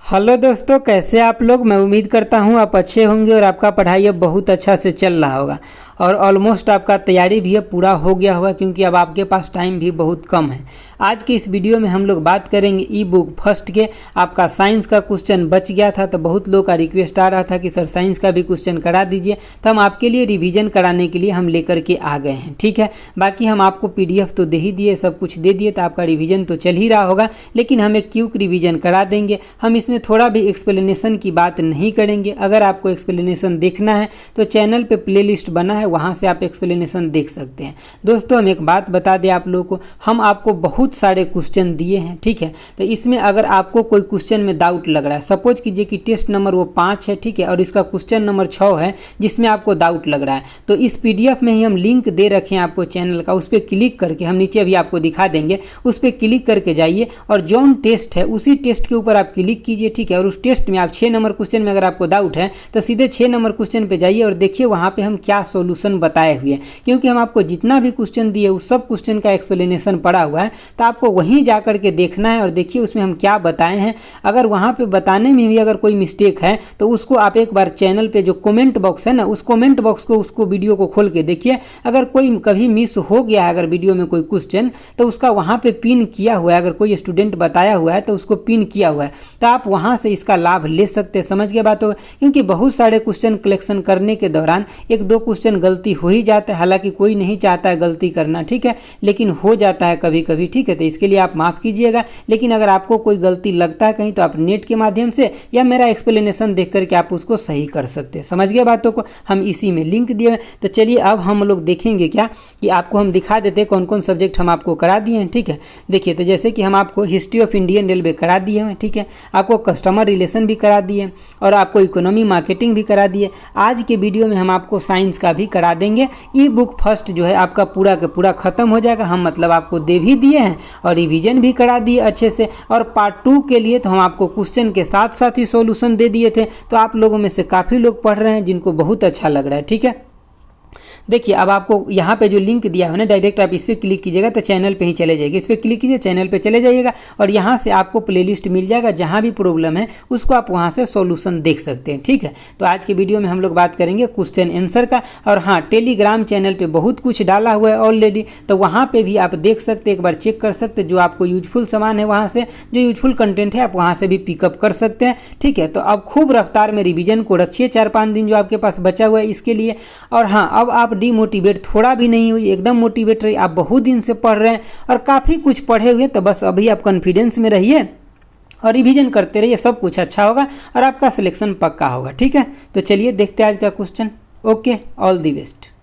Hello दोस्तों, कैसे आप लोग। मैं उम्मीद करता हूँ आप अच्छे होंगे और आपका पढ़ाई अब बहुत अच्छा से चल रहा होगा और ऑलमोस्ट आपका तैयारी भी अब पूरा हो गया होगा क्योंकि अब आपके पास टाइम भी बहुत कम है। आज के इस वीडियो में हम लोग बात करेंगे ई बुक फर्स्ट के। आपका साइंस का क्वेश्चन बच गया था तो बहुत लोग का रिक्वेस्ट आ रहा था कि सर साइंस का भी क्वेश्चन करा दीजिए, तो हम आपके लिए रिवीजन कराने के लिए हम लेकर के आ गए हैं। ठीक है, बाकी हम आपको PDF तो दे ही दिए, सब कुछ दे दिए, तो आपका रिवीजन तो चल ही रहा होगा, लेकिन हम एक क्विक रिवीजन करा देंगे। हम इसमें थोड़ा भी एक्सप्लेनेशन की बात नहीं करेंगे। अगर आपको एक्सप्लेनेशन देखना है तो चैनल पे प्लेलिस्ट बना है, वहां से आप एक्सप्लेनेशन देख सकते हैं। दोस्तों हम एक बात बता दें आप लोगों को, हम आपको बहुत सारे क्वेश्चन दिए हैं। ठीक है, तो इसमें अगर आपको कोई क्वेश्चन में डाउट लग रहा है, सपोज कीजिए कि टेस्ट नंबर वो 5 है, ठीक है, और इसका क्वेश्चन नंबर 6 है जिसमें आपको डाउट लग रहा है, तो इस PDF में ही हम लिंक दे रखे हैं आपको चैनल का, उस पर क्लिक करके, हम नीचे अभी आपको दिखा देंगे, उस पर क्लिक करके जाइए और जो टेस्ट है उसी टेस्ट के ऊपर आप क्लिक कीजिए। ठीक है, और उस टेस्ट में आप 6 नंबर क्वेश्चन में अगर आपको डाउट है तो सीधे 6 नंबर क्वेश्चन पे जाइए और देखिए वहाँ पे हम क्या सॉल्यूशन बताए हुए हैं, क्योंकि हम आपको जितना भी क्वेश्चन दिए उस सब क्वेश्चन का एक्सप्लेनेशन पड़ा हुआ है, तो आपको वहीं जा करके देखना है और देखिए उसमें हम क्या बताए हैं। अगर वहाँ पे बताने में भी अगर कोई मिस्टेक है तो उसको आप एक बार चैनल पे जो कमेंट बॉक्स है ना, उस कमेंट बॉक्स को, उसको वीडियो को खोल के देखिए। अगर कोई कभी मिस हो गया है अगर वीडियो में कोई क्वेश्चन, तो उसका वहाँ पे पिन किया हुआ है, अगर कोई स्टूडेंट बताया हुआ है तो उसको पिन किया हुआ है, तो आप वहाँ से इसका लाभ ले सकते हैं। समझ के बात हो, क्योंकि बहुत सारे क्वेश्चन कलेक्शन करने के दौरान 1-2 क्वेश्चन गलती हो ही जाता है, हालांकि कोई नहीं चाहता है गलती करना, ठीक है, लेकिन हो जाता है कभी कभी। ठीक है, तो इसके लिए आप माफ़ कीजिएगा, लेकिन अगर आपको कोई गलती लगता है कहीं तो आप नेट के माध्यम से या मेरा एक्सप्लेनेशन देख करके आप उसको सही कर सकते हैं। समझ गए बातों को, हम इसी में लिंक दिए। तो चलिए अब हम लोग देखेंगे क्या कि आपको हम दिखा देते हैं कौन कौन सब्जेक्ट हम आपको करा दिए हैं। ठीक है, देखिए, तो जैसे कि हम आपको हिस्ट्री ऑफ इंडियन रेलवे करा दिए हैं, ठीक है, आपको कस्टमर रिलेशन भी करा दिए और आपको इकोनॉमी मार्केटिंग भी करा दिए। आज के वीडियो में हम आपको साइंस का भी करा देंगे। ई बुक फर्स्ट जो है आपका पूरा का पूरा खत्म हो जाएगा, हम मतलब आपको दे भी दिए हैं और रिवीजन भी करा दिए अच्छे से। और पार्ट 2 के लिए तो हम आपको क्वेश्चन के साथ साथ ही सॉल्यूशन दे दिए थे, तो आप लोगों में से काफ़ी लोग पढ़ रहे हैं जिनको बहुत अच्छा लग रहा है। ठीक है, देखिए अब आपको यहाँ पे जो लिंक दिया है ना, डायरेक्ट आप इस पर क्लिक कीजिएगा तो चैनल पे ही चले जाएगी। इस पर क्लिक कीजिए, चैनल पे चले जाइएगा और यहाँ से आपको प्लेलिस्ट मिल जाएगा, जहाँ भी प्रॉब्लम है उसको आप वहाँ से सॉल्यूशन देख सकते हैं। ठीक है, तो आज के वीडियो में हम लोग बात करेंगे क्वेश्चन आंसर का। और हाँ, टेलीग्राम चैनल पर बहुत कुछ डाला हुआ है ऑलरेडी, तो वहाँ पर भी आप देख सकते, एक बार चेक कर सकते, जो आपको यूजफुल सामान है वहाँ से, जो यूजफुल कंटेंट है आप वहाँ से भी पिकअप कर सकते हैं। ठीक है, तो अब खूब रफ्तार में रिविजन को रखिए, 4-5 दिन जो आपके पास बचा हुआ है इसके लिए। और हाँ, अब आप डीमोटिवेट थोड़ा भी नहीं हुई, एकदम मोटिवेट रहिए। आप बहुत दिन से पढ़ रहे हैं और काफ़ी कुछ पढ़े हुए, तो बस अभी आप कॉन्फिडेंस में रहिए और रिवीजन करते रहिए, सब कुछ अच्छा होगा और आपका सिलेक्शन पक्का होगा। ठीक है, तो चलिए देखते हैं आज का question. Okay, all the best.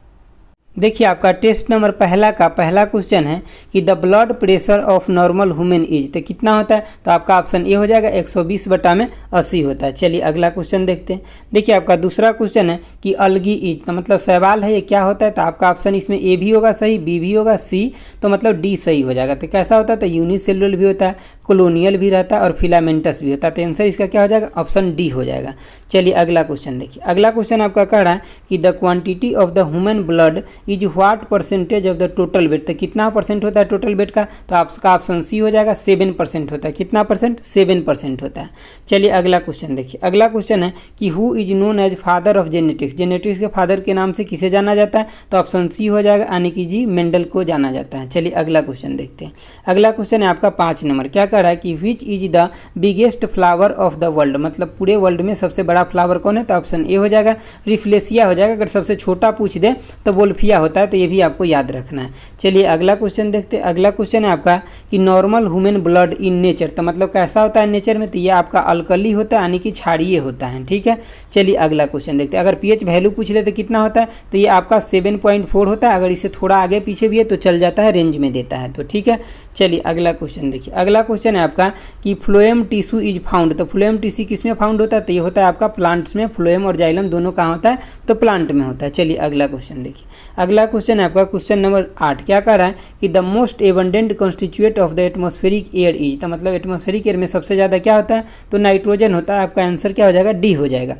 देखिए आपका टेस्ट नंबर पहला का पहला क्वेश्चन है कि the blood pressure of normal human is, तो कितना होता है, तो आपका ऑप्शन ए हो जाएगा 120/80 होता है। चलिए अगला क्वेश्चन देखते हैं। देखिए आपका दूसरा क्वेश्चन है कि अलगी इज, तो मतलब सवाल है ये क्या होता है, तो आपका ऑप्शन इसमें ए भी होगा सही, बी भी होगा, सी, तो मतलब डी सही हो जाएगा। तो कैसा होता है, तो यूनिसेलुलर भी होता है, कॉलोनियल भी रहता है और फिलामेंटस भी होता है, तो आंसर इसका क्या हो जाएगा, ऑप्शन डी हो जाएगा। चलिए अगला क्वेश्चन देखिए। अगला क्वेश्चन आपका कह रहा है कि the quantity of the human blood is what percentage of the total weight, तो कितना परसेंट होता है टोटल वेट का, तो आपका ऑप्शन सी हो जाएगा, 7% होता है। कितना परसेंट, 7% होता है। चलिए अगला क्वेश्चन देखिए। अगला क्वेश्चन है कि who is known as father of genetics, genetics के फादर के नाम से किसे जाना जाता है, तो ऑप्शन सी हो जाएगा, यानी कि जी मेंडल को जाना जाता है। चलिए अगला क्वेश्चन देखते हैं। अगला क्वेश्चन है आपका 5 नंबर, क्या कह रहा है कि which is the biggest flower of the world, मतलब पूरे वर्ल्ड में सबसे बड़ा फ्लावर कौन है, तो ऑप्शन ए हो जाएगा, रिफ्लेसिया हो जाएगा। अगर सबसे छोटा पूछ दे तो वोल्फिया होता है, तो ये भी आपको याद रखना है। चलिए अगला क्वेश्चन देखते हैं। अगला क्वेश्चन है आपका कि normal human blood in nature, तो मतलब कैसा होता है नेचर में, तो ये आपका अल्कली होता है, यानी कि क्षारीय होता है। ठीक है, चलिए अगला क्वेश्चन देखते हैं। अगर पीएच वैल्यू पूछ ले तो कितना होता है, तो ये आपका 7.4 होता है। अगर इसे थोड़ा आगे पीछे भी है तो चल जाता है, रेंज में देता है, तो ठीक है। चलिए अगला क्वेश्चन देखिए। अगला क्वेश्चन है आपका कि फ्लोएम टिश्यू इज फाउंड, तो फ्लोएम टिश्यू किसमें फाउंड होता है, तो ये होता है आपका प्लांट्स में। फ्लोएम और जाइलम दोनों कहाँ होता है, तो प्लांट में होता है। चलिए अगला क्वेश्चन देखिए। अगला क्वेश्चन है आपका क्वेश्चन नंबर 8, क्या कह रहा है कि the most abundant constituent of the atmospheric air is, तो मतलब एटमॉस्फेरिक एयर में सबसे ज़्यादा क्या होता है, तो नाइट्रोजन होता है। आपका आंसर क्या हो जाएगा, डी हो जाएगा।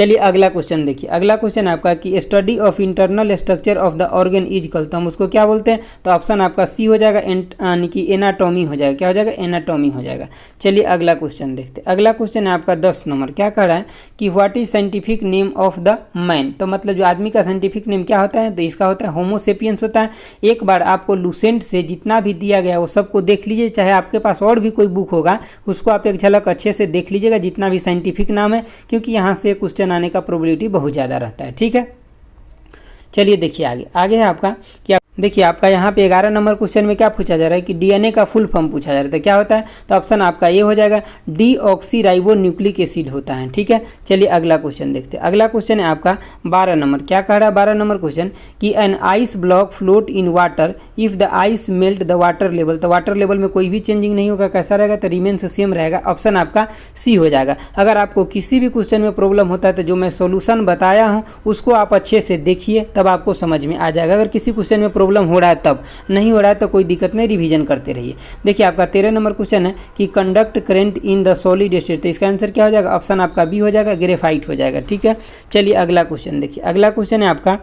चलिए अगला क्वेश्चन देखिए। अगला क्वेश्चन आपका कि study of internal structure of the organ is called, तो हम उसको क्या बोलते हैं? तो ऑप्शन आपका सी हो जाएगा, यानी कि एनाटॉमी हो जाएगा। क्या हो जाएगा? एनाटॉमी हो जाएगा। चलिए अगला क्वेश्चन देखते हैं। अगला क्वेश्चन है आपका 10 नंबर। क्या कह रहा है कि what is scientific name of the man, तो मतलब जो आदमी का साइंटिफिक नेम क्या होता है? तो इसका होता है होमोसेपियंस होता है। एक बार आपको लूसेंट से जितना भी दिया गया वो सबको देख लीजिए, चाहे आपके पास और भी कोई बुक होगा उसको आप एक झलक अच्छे से देख लीजिएगा जितना भी साइंटिफिक नाम है, क्योंकि यहाँ से क्वेश्चन आने का प्रोबेबिलिटी बहुत ज़्यादा रहता है। ठीक है, चलिए देखिए आगे है आपका क्या। देखिए आपका यहाँ पे 11 नंबर क्वेश्चन में क्या पूछा जा रहा है कि डीएनए का फुल फॉर्म पूछा जा रहा है। तो क्या होता है? तो ऑप्शन आपका ये हो जाएगा, डीऑक्सीराइबोन्यूक्लिक एसिड होता है। ठीक है, चलिए अगला क्वेश्चन देखते हैं। अगला क्वेश्चन है आपका 12 नंबर। क्या कह रहा है 12 नंबर क्वेश्चन कि an ice block float in water if the ice melt the water level, तो वाटर लेवल में कोई भी चेंजिंग नहीं होगा, कैसा रहेगा? तो रिमेन्स सेम रहेगा। ऑप्शन आपका सी हो जाएगा। अगर आपको किसी भी क्वेश्चन में प्रॉब्लम होता है तो जो मैं सोल्यूशन बताया हूँ उसको आप अच्छे से देखिए, तब आपको समझ में आ जाएगा। अगर किसी क्वेश्चन में प्रॉब्लम हो रहा है तब, नहीं हो रहा है तो कोई दिक्कत नहीं, रिवीजन करते रहिए। देखिए आपका 13 नंबर क्वेश्चन है कि conduct current in the solid state, तो इसका आंसर क्या हो जाएगा? ऑप्शन आपका बी हो जाएगा, ग्रेफाइट हो जाएगा। ठीक है, चलिए अगला क्वेश्चन देखिए। अगला क्वेश्चन है आपका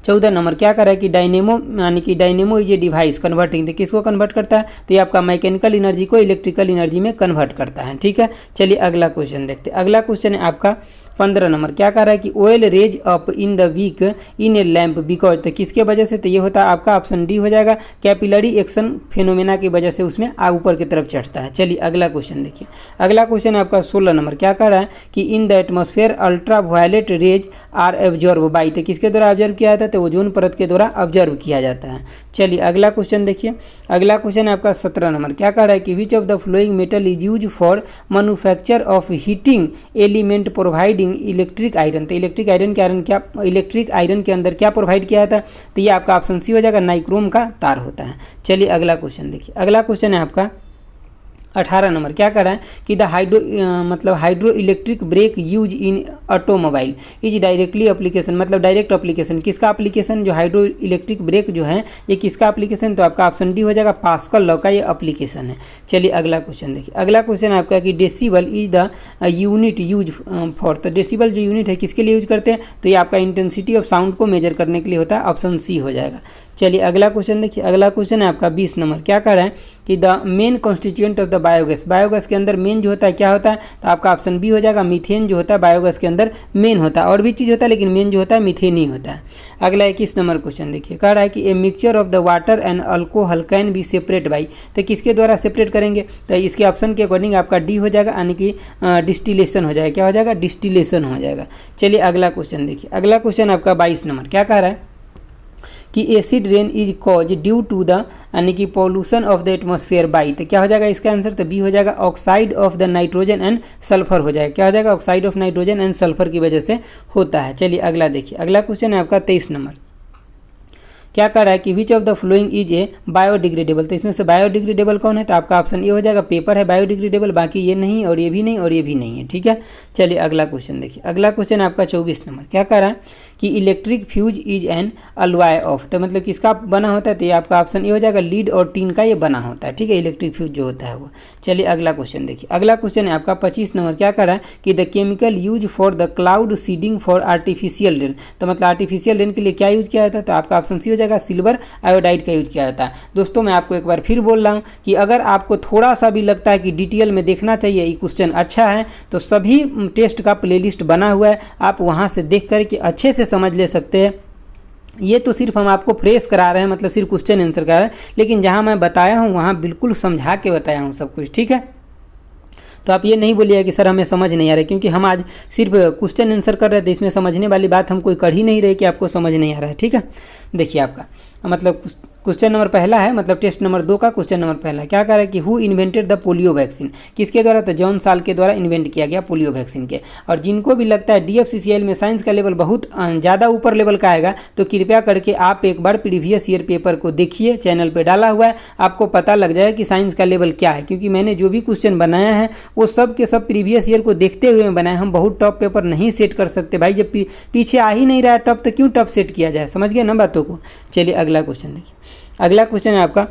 14 नंबर। क्या कर रहा है कि डायनेमो, यानी कि dynamo is a device converting, तो किसको कन्वर्ट करता है? तो ये आपका मैकेनिकल एनर्जी को इलेक्ट्रिकल एनर्जी में कन्वर्ट करता है। ठीक है, चलिए अगला क्वेश्चन देखते हैं। अगला क्वेश्चन है आपका 15 नंबर। क्या कह रहा है कि oil rises up in the wick in a lamp because, तो किसके वजह से? तो ये होता है आपका ऑप्शन डी हो जाएगा, कैपिलरी एक्शन फिनोमेना की वजह से उसमें आग ऊपर की तरफ चढ़ता है। चलिए अगला क्वेश्चन देखिए। अगला क्वेश्चन है आपका 16 नंबर। क्या कह रहा है कि in the atmosphere ultraviolet rays are absorb by, तो किसके द्वारा ऑब्जर्व किया जाता है? तो ओजोन परत के द्वारा ऑब्जर्व किया जाता है। चलिए अगला क्वेश्चन देखिए। अगला क्वेश्चन है आपका 17 नंबर। क्या कह रहा है कि which of the flowing metal is use for manufacture of heating element providing electric iron, तो इलेक्ट्रिक आयरन के अंदर क्या प्रोवाइड किया जाता है? तो ये आपका ऑप्शन सी हो जाएगा, नाइक्रोम का तार होता है। चलिए अगला क्वेश्चन देखिए। अगला क्वेश्चन है आपका 18 नंबर। क्या कर रहा है कि the hydro electric brake use in automobile is directly application, मतलब डायरेक्ट एप्लीकेशन किसका एप्लीकेशन? जो हाइड्रो इलेक्ट्रिक ब्रेक जो है ये किसका एप्लीकेशन? तो आपका ऑप्शन डी हो जाएगा, पास्कल लॉ का ये एप्लीकेशन है। चलिए अगला क्वेश्चन देखिए। अगला क्वेश्चन है आपका कि decibel is the unit use for, तो डेसिबल जो यूनिट है किसके लिए यूज करते हैं? तो ये आपका इंटेंसिटी ऑफ साउंड को मेजर करने के लिए होता है। ऑप्शन सी हो जाएगा। चलिए अगला क्वेश्चन देखिए। अगला क्वेश्चन है आपका 20 नंबर। क्या कह रहा है कि the main constituent of the biogas, biogas के अंदर मेन जो होता है क्या होता है? तो आपका ऑप्शन बी हो जाएगा, मीथेन जो होता है बायोगैस के अंदर मेन होता है। और भी चीज़ होता है लेकिन मेन जो होता है मीथेन ही होता है। अगला 21 नंबर क्वेश्चन देखिए। कह रहा है कि a mixture of the water and alcohol can be separate by, तो किसके द्वारा सेपरेट करेंगे? तो इसके ऑप्शन के अकॉर्डिंग आपका डी हो जाएगा, यानी कि डिस्टिलेशन हो जाएगा। क्या हो जाएगा? डिस्टिलेशन हो जाएगा। चलिए अगला क्वेश्चन देखिए। अगला क्वेश्चन आपका 22 नंबर। क्या कह रहा है कि acid rain is cause due to the, यानी कि pollution of the atmosphere by, तो क्या हो जाएगा इसका आंसर? तो बी हो जाएगा, oxide of the nitrogen and sulphur हो जाएगा। क्या हो जाएगा? Oxide of nitrogen and sulphur की वजह से होता है। चलिए अगला देखिए। अगला क्वेश्चन है आपका 23 नंबर। क्या कर रहा है कि which of the following is a biodegradable, तो इसमें से बायोडिग्रेडेबल कौन है? तो आपका ऑप्शन ये हो जाएगा, पेपर है बायोडिग्रेडेबल, बाकी ये नहीं और ये भी नहीं और ये भी नहीं है। ठीक है, चलिए अगला क्वेश्चन देखिए। अगला क्वेश्चन है आपका 24 नंबर। क्या कर रहा है कि electric fuse is an alloy of, तो मतलब किसका बना होता है? तो ये आपका ऑप्शन ये हो जाएगा, लीड और टीन का ये बना होता है। ठीक है, इलेक्ट्रिक फ्यूज जो होता है वो। चलिए अगला क्वेश्चन देखिए। अगला क्वेश्चन है आपका 25 नंबर। क्या कर रहा है कि the chemical use for the cloud seeding for artificial rain, तो मतलब आर्टिफिशियल रेन के लिए क्या यूज किया जाता है? तो आपका ऑप्शन सी हो जाएगा, सिल्वर आयोडाइड का यूज किया जाता है। दोस्तों मैं आपको एक बार फिर बोल रहा हूँ कि अगर आपको थोड़ा सा भी लगता है कि डिटेल में देखना चाहिए, ये क्वेश्चन अच्छा है, तो सभी टेस्ट का प्लेलिस्ट बना हुआ है, आप वहाँ से देख करके अच्छे से समझ ले सकते हैं। ये तो सिर्फ हम आपको फ्रेश करा रहे हैं, मतलब सिर्फ क्वेश्चन आंसर करा रहे हैं, लेकिन जहाँ मैं बताया हूँ वहाँ बिल्कुल समझा के बताया हूँ सब कुछ। ठीक है, तो आप ये नहीं बोलिए कि सर हमें समझ नहीं आ रहा है, क्योंकि हम आज सिर्फ क्वेश्चन आंसर कर रहे थे, इसमें समझने वाली बात हम कोई कर ही नहीं रहे कि आपको समझ नहीं आ रहा है। ठीक है, देखिए आपका मतलब क्वेश्चन नंबर पहला है, मतलब टेस्ट नंबर 2 का क्वेश्चन नंबर पहला। क्या कह रहा है कि who invented the polio vaccine, किसके द्वारा? तो जॉन साल के द्वारा इन्वेंट किया गया पोलियो वैक्सीन के। और जिनको भी लगता है DFCCIL में साइंस का लेवल बहुत ज़्यादा ऊपर लेवल का आएगा, तो कृपया करके आप एक बार प्रीवियस ईयर पेपर को देखिए, चैनल पर डाला हुआ है, आपको पता लग जाएगा कि साइंस का लेवल क्या है। क्योंकि मैंने जो भी क्वेश्चन बनाया है वो सब के सब प्रीवियस ईयर को देखते हुए बनाए। हम बहुत टॉप पेपर नहीं सेट कर सकते भाई, जब पीछे आ ही नहीं रहा है टॉप, तो क्यों टॉप सेट किया जाए? समझ गए ना बातों को। चलिए अगला क्वेश्चन देखिए। अगला क्वेश्चन है आपका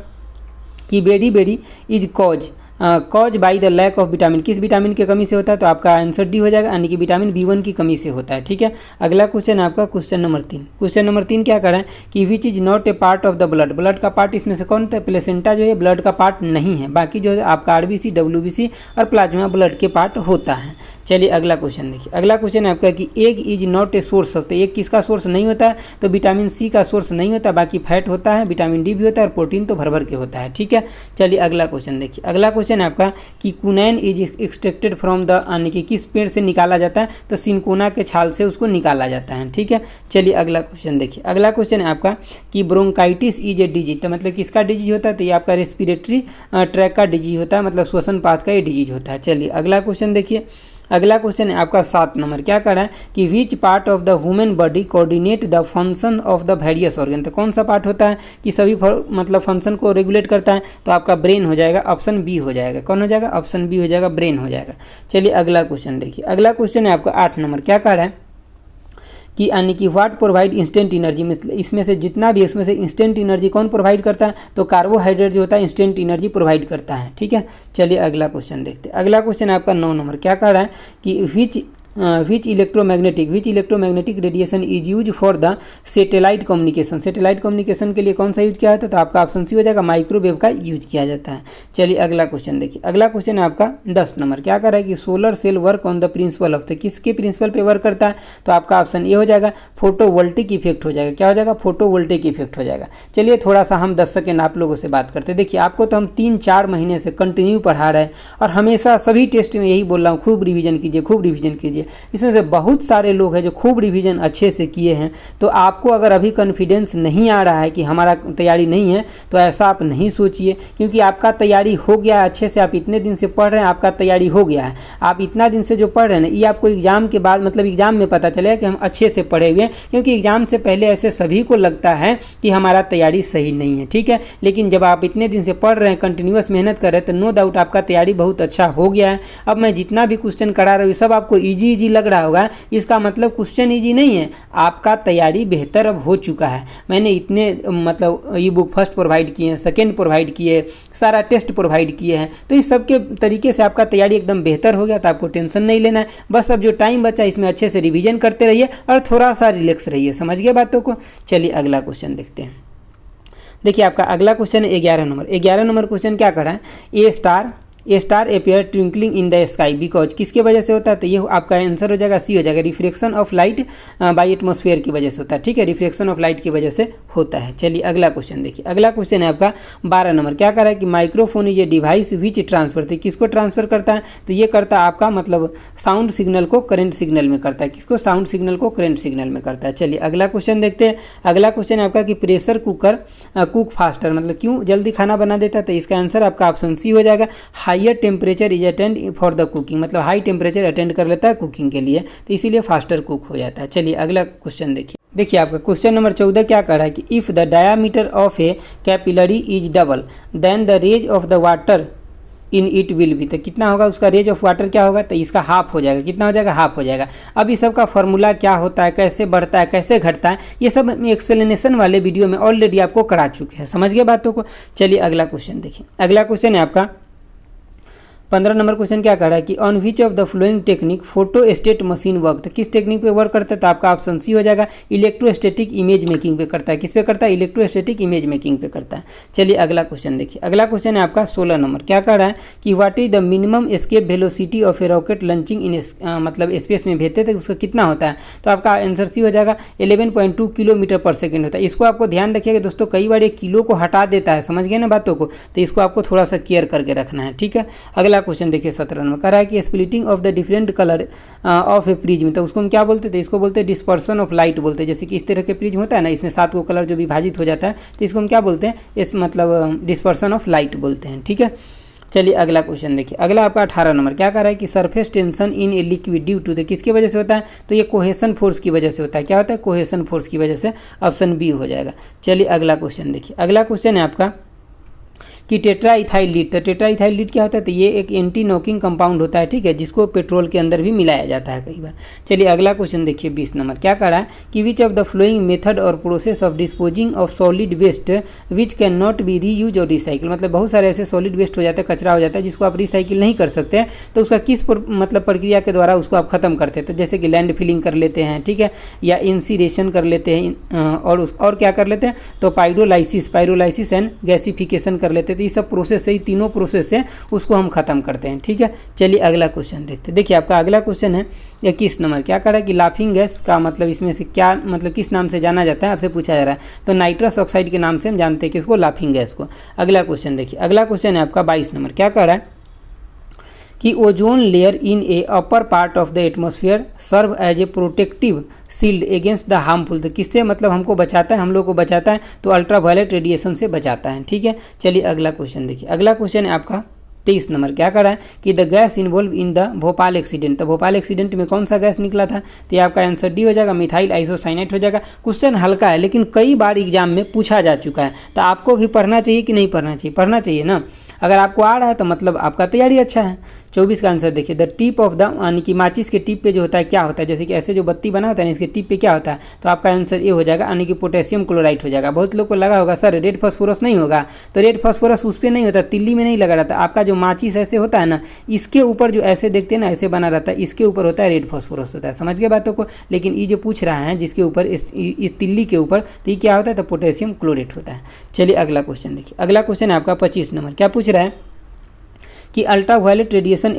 कि beriberi is cause, cause by the lack of vitamin, किस विटामिन की कमी से होता है? तो आपका आंसर डी हो जाएगा, यानी कि विटामिन B1 की कमी से होता है। ठीक है, अगला क्वेश्चन है आपका क्वेश्चन नंबर 3। क्वेश्चन नंबर 3 क्या कर रहा है कि which is not a part of the blood, blood का पार्ट इसमें से कौन होता है? प्लेसेंटा जो है ब्लड का पार्ट नहीं है, बाकी जो है आपका RBC, WBC और प्लाज्मा ब्लड के पार्ट होता है। चलिए अगला क्वेश्चन देखिए। अगला क्वेश्चन है आपका कि egg is not a source of, तो एग किसका सोर्स नहीं होता है? तो विटामिन C का सोर्स नहीं होता, बाकी फैट होता है, विटामिन D भी होता है और प्रोटीन तो भर भर के होता है। ठीक है, चलिए अगला क्वेश्चन देखिए। अगला क्वेश्चन है आपका कि कुनैन इज एक्सट्रैक्टेड फ्रॉम द, यानी कि किस पेड़ से निकाला जाता है? तो सिनकोना के छाल से उसको निकाला जाता है। ठीक है, चलिए अगला क्वेश्चन देखिए। अगला क्वेश्चन है आपका कि ब्रोंकाइटिस इज ए डिजीज, तो मतलब किसका डिजीज होता है? तो ये आपका रेस्पिरेटरी ट्रैक का डिजीज होता है, मतलब श्वसन पाथ का ये डिजीज होता है। चलिए अगला क्वेश्चन देखिए। अगला क्वेश्चन है आपका 7 नंबर, क्या कर रहा है कि which part of the human body coordinate the function of the various organ, तो कौन सा पार्ट होता है कि सभी मतलब फंक्शन को रेगुलेट करता है? तो आपका ब्रेन हो जाएगा, ऑप्शन बी हो जाएगा। कौन हो जाएगा? ऑप्शन बी हो जाएगा, ब्रेन हो जाएगा। चलिए अगला क्वेश्चन देखिए। अगला क्वेश्चन है आपका 8 नंबर, क्या कर रहा है कि यानी कि व्हाट प्रोवाइड इंस्टेंट एनर्जी, इसमें से जितना भी उसमें से इंस्टेंट एनर्जी कौन प्रोवाइड करता है? तो कार्बोहाइड्रेट जो होता है इंस्टेंट एनर्जी प्रोवाइड करता है। ठीक है, चलिए अगला क्वेश्चन देखते हैं। अगला क्वेश्चन है आपका 9 नंबर, क्या कह रहा है कि which electromagnetic radiation is use for the satellite communication, satellite communication के लिए कौन सा यूज किया जाता है? तो आपका ऑप्शन सी हो जाएगा, माइक्रोवेव का यूज किया जाता है। चलिए अगला क्वेश्चन देखिए। अगला क्वेश्चन है आपका 10 नंबर, क्या कर रहा है कि solar cell work on the principle of, तो किसके प्रिंसिपल पे वर्क करता है? तो आपका ऑप्शन ये हो जाएगा, फोटोवोल्टिक इफेक्ट हो जाएगा। क्या हो जाएगा? फोटोवोल्टिक इफेक्ट हो जाएगा। चलिए थोड़ा सा हम 10 सेकेंड आप लोगों से बात करते हैं। देखिए आपको तो हम 3-4 महीने से कंटिन्यू पढ़ा रहे हैं और हमेशा सभी टेस्ट में यही बोल रहा हूँ, खूब रिविजन कीजिए, खूब रिविजन कीजिए। इसमें से बहुत सारे लोग हैं जो खूब रिवीजन अच्छे से किए हैं, तो आपको अगर अभी कॉन्फिडेंस नहीं आ रहा है कि हमारा तैयारी नहीं है, तो ऐसा आप नहीं सोचिए, क्योंकि आपका तैयारी हो गया है अच्छे से। आप इतने दिन से पढ़ रहे हैं, आपका तैयारी हो गया है। आप इतना दिन से जो पढ़ रहे हैं ना, ये आपको एग्जाम के बाद, मतलब एग्जाम में पता चलेगा कि हम अच्छे से पढ़े हुए हैं, क्योंकि एग्जाम से पहले ऐसे सभी को लगता है कि हमारा तैयारी सही नहीं है। ठीक है, लेकिन जब आप इतने दिन से पढ़ रहे हैं, कंटिन्यूअस मेहनत कर रहे हैं, तो नो डाउट आपका तैयारी बहुत अच्छा हो गया है। अब मैं जितना भी क्वेश्चन करा रहा हूँ सब आपको ईजी लग रहा होगा, इसका मतलब क्वेश्चन इजी नहीं है, आपका तैयारी बेहतर अब हो चुका है। मैंने इतने मतलब ई बुक फर्स्ट प्रोवाइड किए हैं, सेकंड प्रोवाइड किए, सारा टेस्ट प्रोवाइड किए हैं, तो इस सब के तरीके से आपका तैयारी एकदम बेहतर हो गया। तो आपको टेंशन नहीं लेना है, बस अब जो टाइम बचा इसमें अच्छे से रिवीजन करते रहिए और थोड़ा सा रिलैक्स रहिए। समझ गए बातों को? चलिए अगला क्वेश्चन देखते हैं। देखिए आपका अगला क्वेश्चन है 11 नंबर। 11 नंबर क्वेश्चन क्या कर रहा है? A star appear twinkling in the sky because, किसके वजह से होता है? तो ये आपका आंसर हो जाएगा, सी हो जाएगा, reflection of light by atmosphere की वजह से होता है। ठीक है, रिफ्लेक्शन ऑफ लाइट की वजह से होता है। चलिए अगला क्वेश्चन देखिए। अगला क्वेश्चन है आपका 12 नंबर, क्या कर रहा है कि microphone is a device which transfer, तो किसको ट्रांसफर करता है? तो ये करता है आपका मतलब साउंड सिग्नल को करंट सिग्नल में करता है। किसको? साउंड सिग्नल को करंट सिग्नल में करता है। चलिए अगला क्वेश्चन देखते हैं। अगला क्वेश्चन है आपका कि प्रेशर कुकर कुक फास्टर, मतलब क्यों जल्दी खाना बना देता है? तो इसका आंसर आपका ऑप्शन सी हो जाएगा, higher temperature is attend for the cooking, मतलब हाई टेम्परेचर अटेंड कर लेता है कुकिंग के लिए, तो इसीलिए फास्टर कुक हो जाता है। चलिए अगला क्वेश्चन देखिए आपका क्वेश्चन नंबर 14 क्या कर रहा है कि if the diameter of a capillary is double then the rise of the water in it will be, तो कितना होगा उसका रेज ऑफ वाटर? क्या होगा? तो इसका हाफ हो जाएगा। कितना हो जाएगा? हाफ हो जाएगा। अब इस सब का फॉर्मूला क्या होता है, कैसे बढ़ता है, कैसे घटता है, ये सब एक्सप्लेनेशन वाले वीडियो में ऑलरेडी आपको करा चुके हैं। समझ गए बातों को? चलिए अगला क्वेश्चन देखिए। अगला क्वेश्चन है आपका 15 नंबर क्वेश्चन क्या कर रहा है कि on which of the flowing technique photo state machine work, तो किस टेक्निक पे वर्क करता है? तो आपका ऑप्शन सी हो जाएगा, इलेक्ट्रोस्टैटिक इमेज मेकिंग पे करता है। किस पे करता है? इलेक्ट्रोस्टैटिक इमेज मेकिंग पे करता है। चलिए अगला क्वेश्चन देखिए। अगला क्वेश्चन है आपका 16 नंबर, क्या कर रहा है कि what is the minimum escape velocity of A rocket launching इन मतलब स्पेस में भेजते थे, उसका कितना होता है? तो आपका आंसर सी हो जाएगा, 11.2 किलोमीटर पर सेकेंड होता है। इसको आपको ध्यान रखिएगा दोस्तों, कई बार ये किलो को हटा देता है, समझ गए ना बातों को, तो इसको आपको थोड़ा सा केयर करके रखना है। ठीक है, अगला क्वेश्चन देखिए 17 नंबर, कह रहा है कि splitting of the different colour of A prism, तो उसको हम क्या बोलते थे? इसको बोलते हैं डिस्पर्सन ऑफ लाइट बोलते हैं। जैसे कि इस तरह के प्रिज्म होता है ना, इसमें 7 को कलर जो विभाजित हो जाता है, तो इसको हम क्या बोलते हैं? इस मतलब डिस्पर्सन ऑफ लाइट बोलते हैं। ठीक है, चलिए अगला क्वेश्चन देखिए। अगला आपका 18 नंबर, क्या कर रहा है कि surface tension in a liquid due to the, किसकी वजह से होता है? तो ये कोहेशन फोर्स की वजह से होता है। क्या होता है? कोहेशन फोर्स की वजह से, ऑप्शन बी हो जाएगा। चलिए अगला क्वेश्चन देखिए। अगला क्वेश्चन है आपका कि टेट्राइथाइल लीड। तो टेट्राइथाइल लीड क्या होता है, तो ये एक एंटी नॉकिंग कंपाउंड होता है, ठीक है, जिसको पेट्रोल के अंदर भी मिलाया जाता है कई बार। चलिए अगला क्वेश्चन देखिए 20 नंबर क्या कह रहा है कि which of the following method or process of disposing of solid waste which can not be reuse or recycle. मतलब बहुत सारे ऐसे सॉलिड वेस्ट हो जाता है, कचरा हो जाता है जिसको आप रिसाइकिल नहीं कर सकते हैं, तो उसका किस मतलब प्रक्रिया के द्वारा उसको आप खत्म करते हैं। तो जैसे कि लैंड फिलिंग कर लेते हैं, ठीक है, या इंसीरेशन कर लेते हैं, और क्या कर लेते हैं, तो पायरोलाइसिस एंड गैसिफिकेशन कर लेते हैं। तो ये सब प्रोसेस है, ये तीनों प्रोसेस है, उसको हम खत्म करते हैं, ठीक है। चलिए अगला क्वेश्चन देखते हैं। देखिए आपका अगला क्वेश्चन है 21 नंबर क्या कह रहा है कि लाफिंग गैस का मतलब इसमें से क्या मतलब किस नाम से जाना जाता है, आपसे पूछा जा रहा है। तो नाइट्रस ऑक्साइड के नाम से हम जानते हैं किसको, लाफिंग गैस को। अगला क्वेश्चन देखिए, अगला क्वेश्चन है आपका 22 नंबर क्या कह रहा है कि ozone layer in a upper part of the atmosphere serve as a protective shield against the harmful. तो किससे मतलब हमको बचाता है, हम लोग को बचाता है, तो अल्ट्रावायलेट रेडिएशन से बचाता है, ठीक है। चलिए अगला क्वेश्चन देखिए, अगला क्वेश्चन है आपका 23 नंबर क्या कर रहा है कि the gas involve in the Bhopal accident. तो भोपाल एक्सीडेंट में कौन सा गैस निकला था, तो ये आपका आंसर डी हो जाएगा, मिथाइल आइसोसाइनेट हो जाएगा। क्वेश्चन हल्का है लेकिन कई बार एग्जाम में पूछा जा चुका है, तो आपको भी पढ़ना चाहिए कि नहीं पढ़ना चाहिए, पढ़ना चाहिए ना। अगर आपको आ रहा है तो मतलब आपका तैयारी अच्छा है। 24 का आंसर देखिए, द टिप ऑफ द यानी कि माचिस के टिप पे जो होता है क्या होता है, जैसे कि ऐसे जो बत्ती बना होता है ना, इसके टिप पे क्या होता है, तो आपका आंसर ये हो जाएगा यानी कि पोटेशियम क्लोराइड हो जाएगा। बहुत लोग को लगा होगा सर रेड फास्फोरस नहीं होगा, तो रेड फास्फोरस उस पर नहीं होता, तिल्ली में नहीं लगा रहता। आपका जो माचिस ऐसे होता है ना, इसके ऊपर जो ऐसे देखते हैं ना, ऐसे बना रहता है, इसके ऊपर होता है रेड फास्फोरस होता है। समझ गए बातों को। लेकिन ये जो पूछ रहा है जिसके ऊपर इस तिल्ली के ऊपर, तो ये क्या होता है, तो पोटेशियम क्लोरेट होता है। चलिए अगला क्वेश्चन देखिए, अगला क्वेश्चन है आपका 25 नंबर क्या पूछ रहा है कि ultraviolet radiation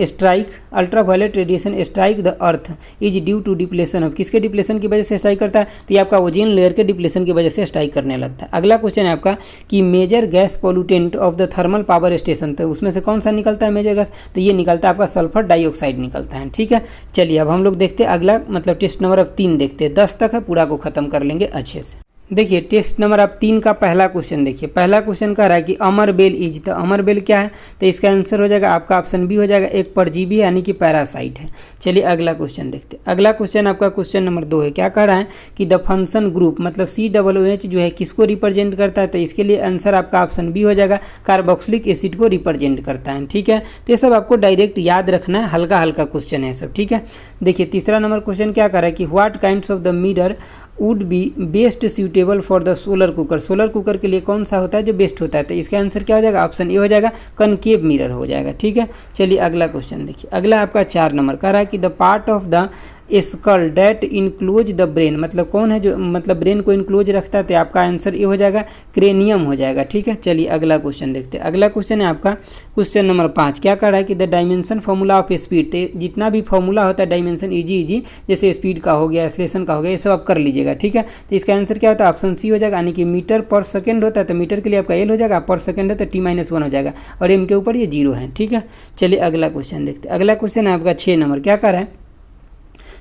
strike the earth is due to depletion of. किसके डिप्लेशन की वजह से स्ट्राइक करता है, तो ये आपका ओजोन लेयर के डिप्लेशन की वजह से स्ट्राइक करने लगता है। अगला क्वेश्चन है आपका कि major gas pollutant of the thermal power station. तो उसमें से कौन सा निकलता है मेजर गैस, तो ये निकलता है आपका सल्फर डाइऑक्साइड निकलता है, ठीक है। चलिए अब हम लोग देखते हैं अगला मतलब टेस्ट नंबर अब 3 देखते हैं, 10 तक है, पूरा को खत्म कर लेंगे अच्छे से। देखिए टेस्ट नंबर आप 3 का पहला क्वेश्चन देखिए। पहला क्वेश्चन कह रहा है कि अमर बेल इज, तो अमर बेल क्या है, तो इसका आंसर हो जाएगा आपका ऑप्शन बी हो जाएगा, एक परजीवी यानी कि पैरासाइट है। चलिए अगला क्वेश्चन देखते हैं। अगला क्वेश्चन आपका क्वेश्चन नंबर 2 है, क्या कह रहा है कि द फंक्शन ग्रुप मतलब COOH जो है किसको रिप्रेजेंट करता है, तो इसके लिए आंसर आपका ऑप्शन बी हो जाएगा, कार्बोक्सिलिक एसिड को रिप्रेजेंट करता है, ठीक है। तो ये सब आपको डायरेक्ट याद रखना है, हल्का हल्का क्वेश्चन है सब, ठीक है। देखिए तीसरा नंबर क्वेश्चन क्या कर रहा है कि what kinds of the mirror would be best suitable for the solar cooker. Solar cooker के लिए कौन सा होता है जो बेस्ट होता है, तो इसका आंसर क्या हो जाएगा, ऑप्शन ए हो जाएगा, कनकेव मिरर हो जाएगा, ठीक है। चलिए अगला क्वेश्चन देखिए, अगला आपका 4 नंबर कह रहा है कि the part of the skull that enclose the brain. मतलब कौन है जो मतलब ब्रेन को इनक्लोज रखता है, तो आपका आंसर ये हो जाएगा, क्रेनियम हो जाएगा, ठीक है। चलिए अगला क्वेश्चन देखते हैं। अगला क्वेश्चन है आपका क्वेश्चन नंबर 5 क्या कह रहा है कि the dimension formula of speed. तो जितना भी फॉर्मूला होता है डायमेंशन इजी जैसे स्पीड का हो गया, एक्सेलरेशन का हो गया, ये सब आप कर लीजिएगा, ठीक है। तो इसका आंसर क्या होता है, ऑप्शन सी हो जाएगा, यानी कि मीटर पर सेकंड होता है, तो मीटर के लिए आपका एल हो जाएगा, पर सेकंड है तो T-1 हो जाएगा, और एम के ऊपर ये 0 है, ठीक है। चलिए अगला क्वेश्चन देखते हैं। अगला क्वेश्चन है आपका 6 नंबर क्या कह रहा है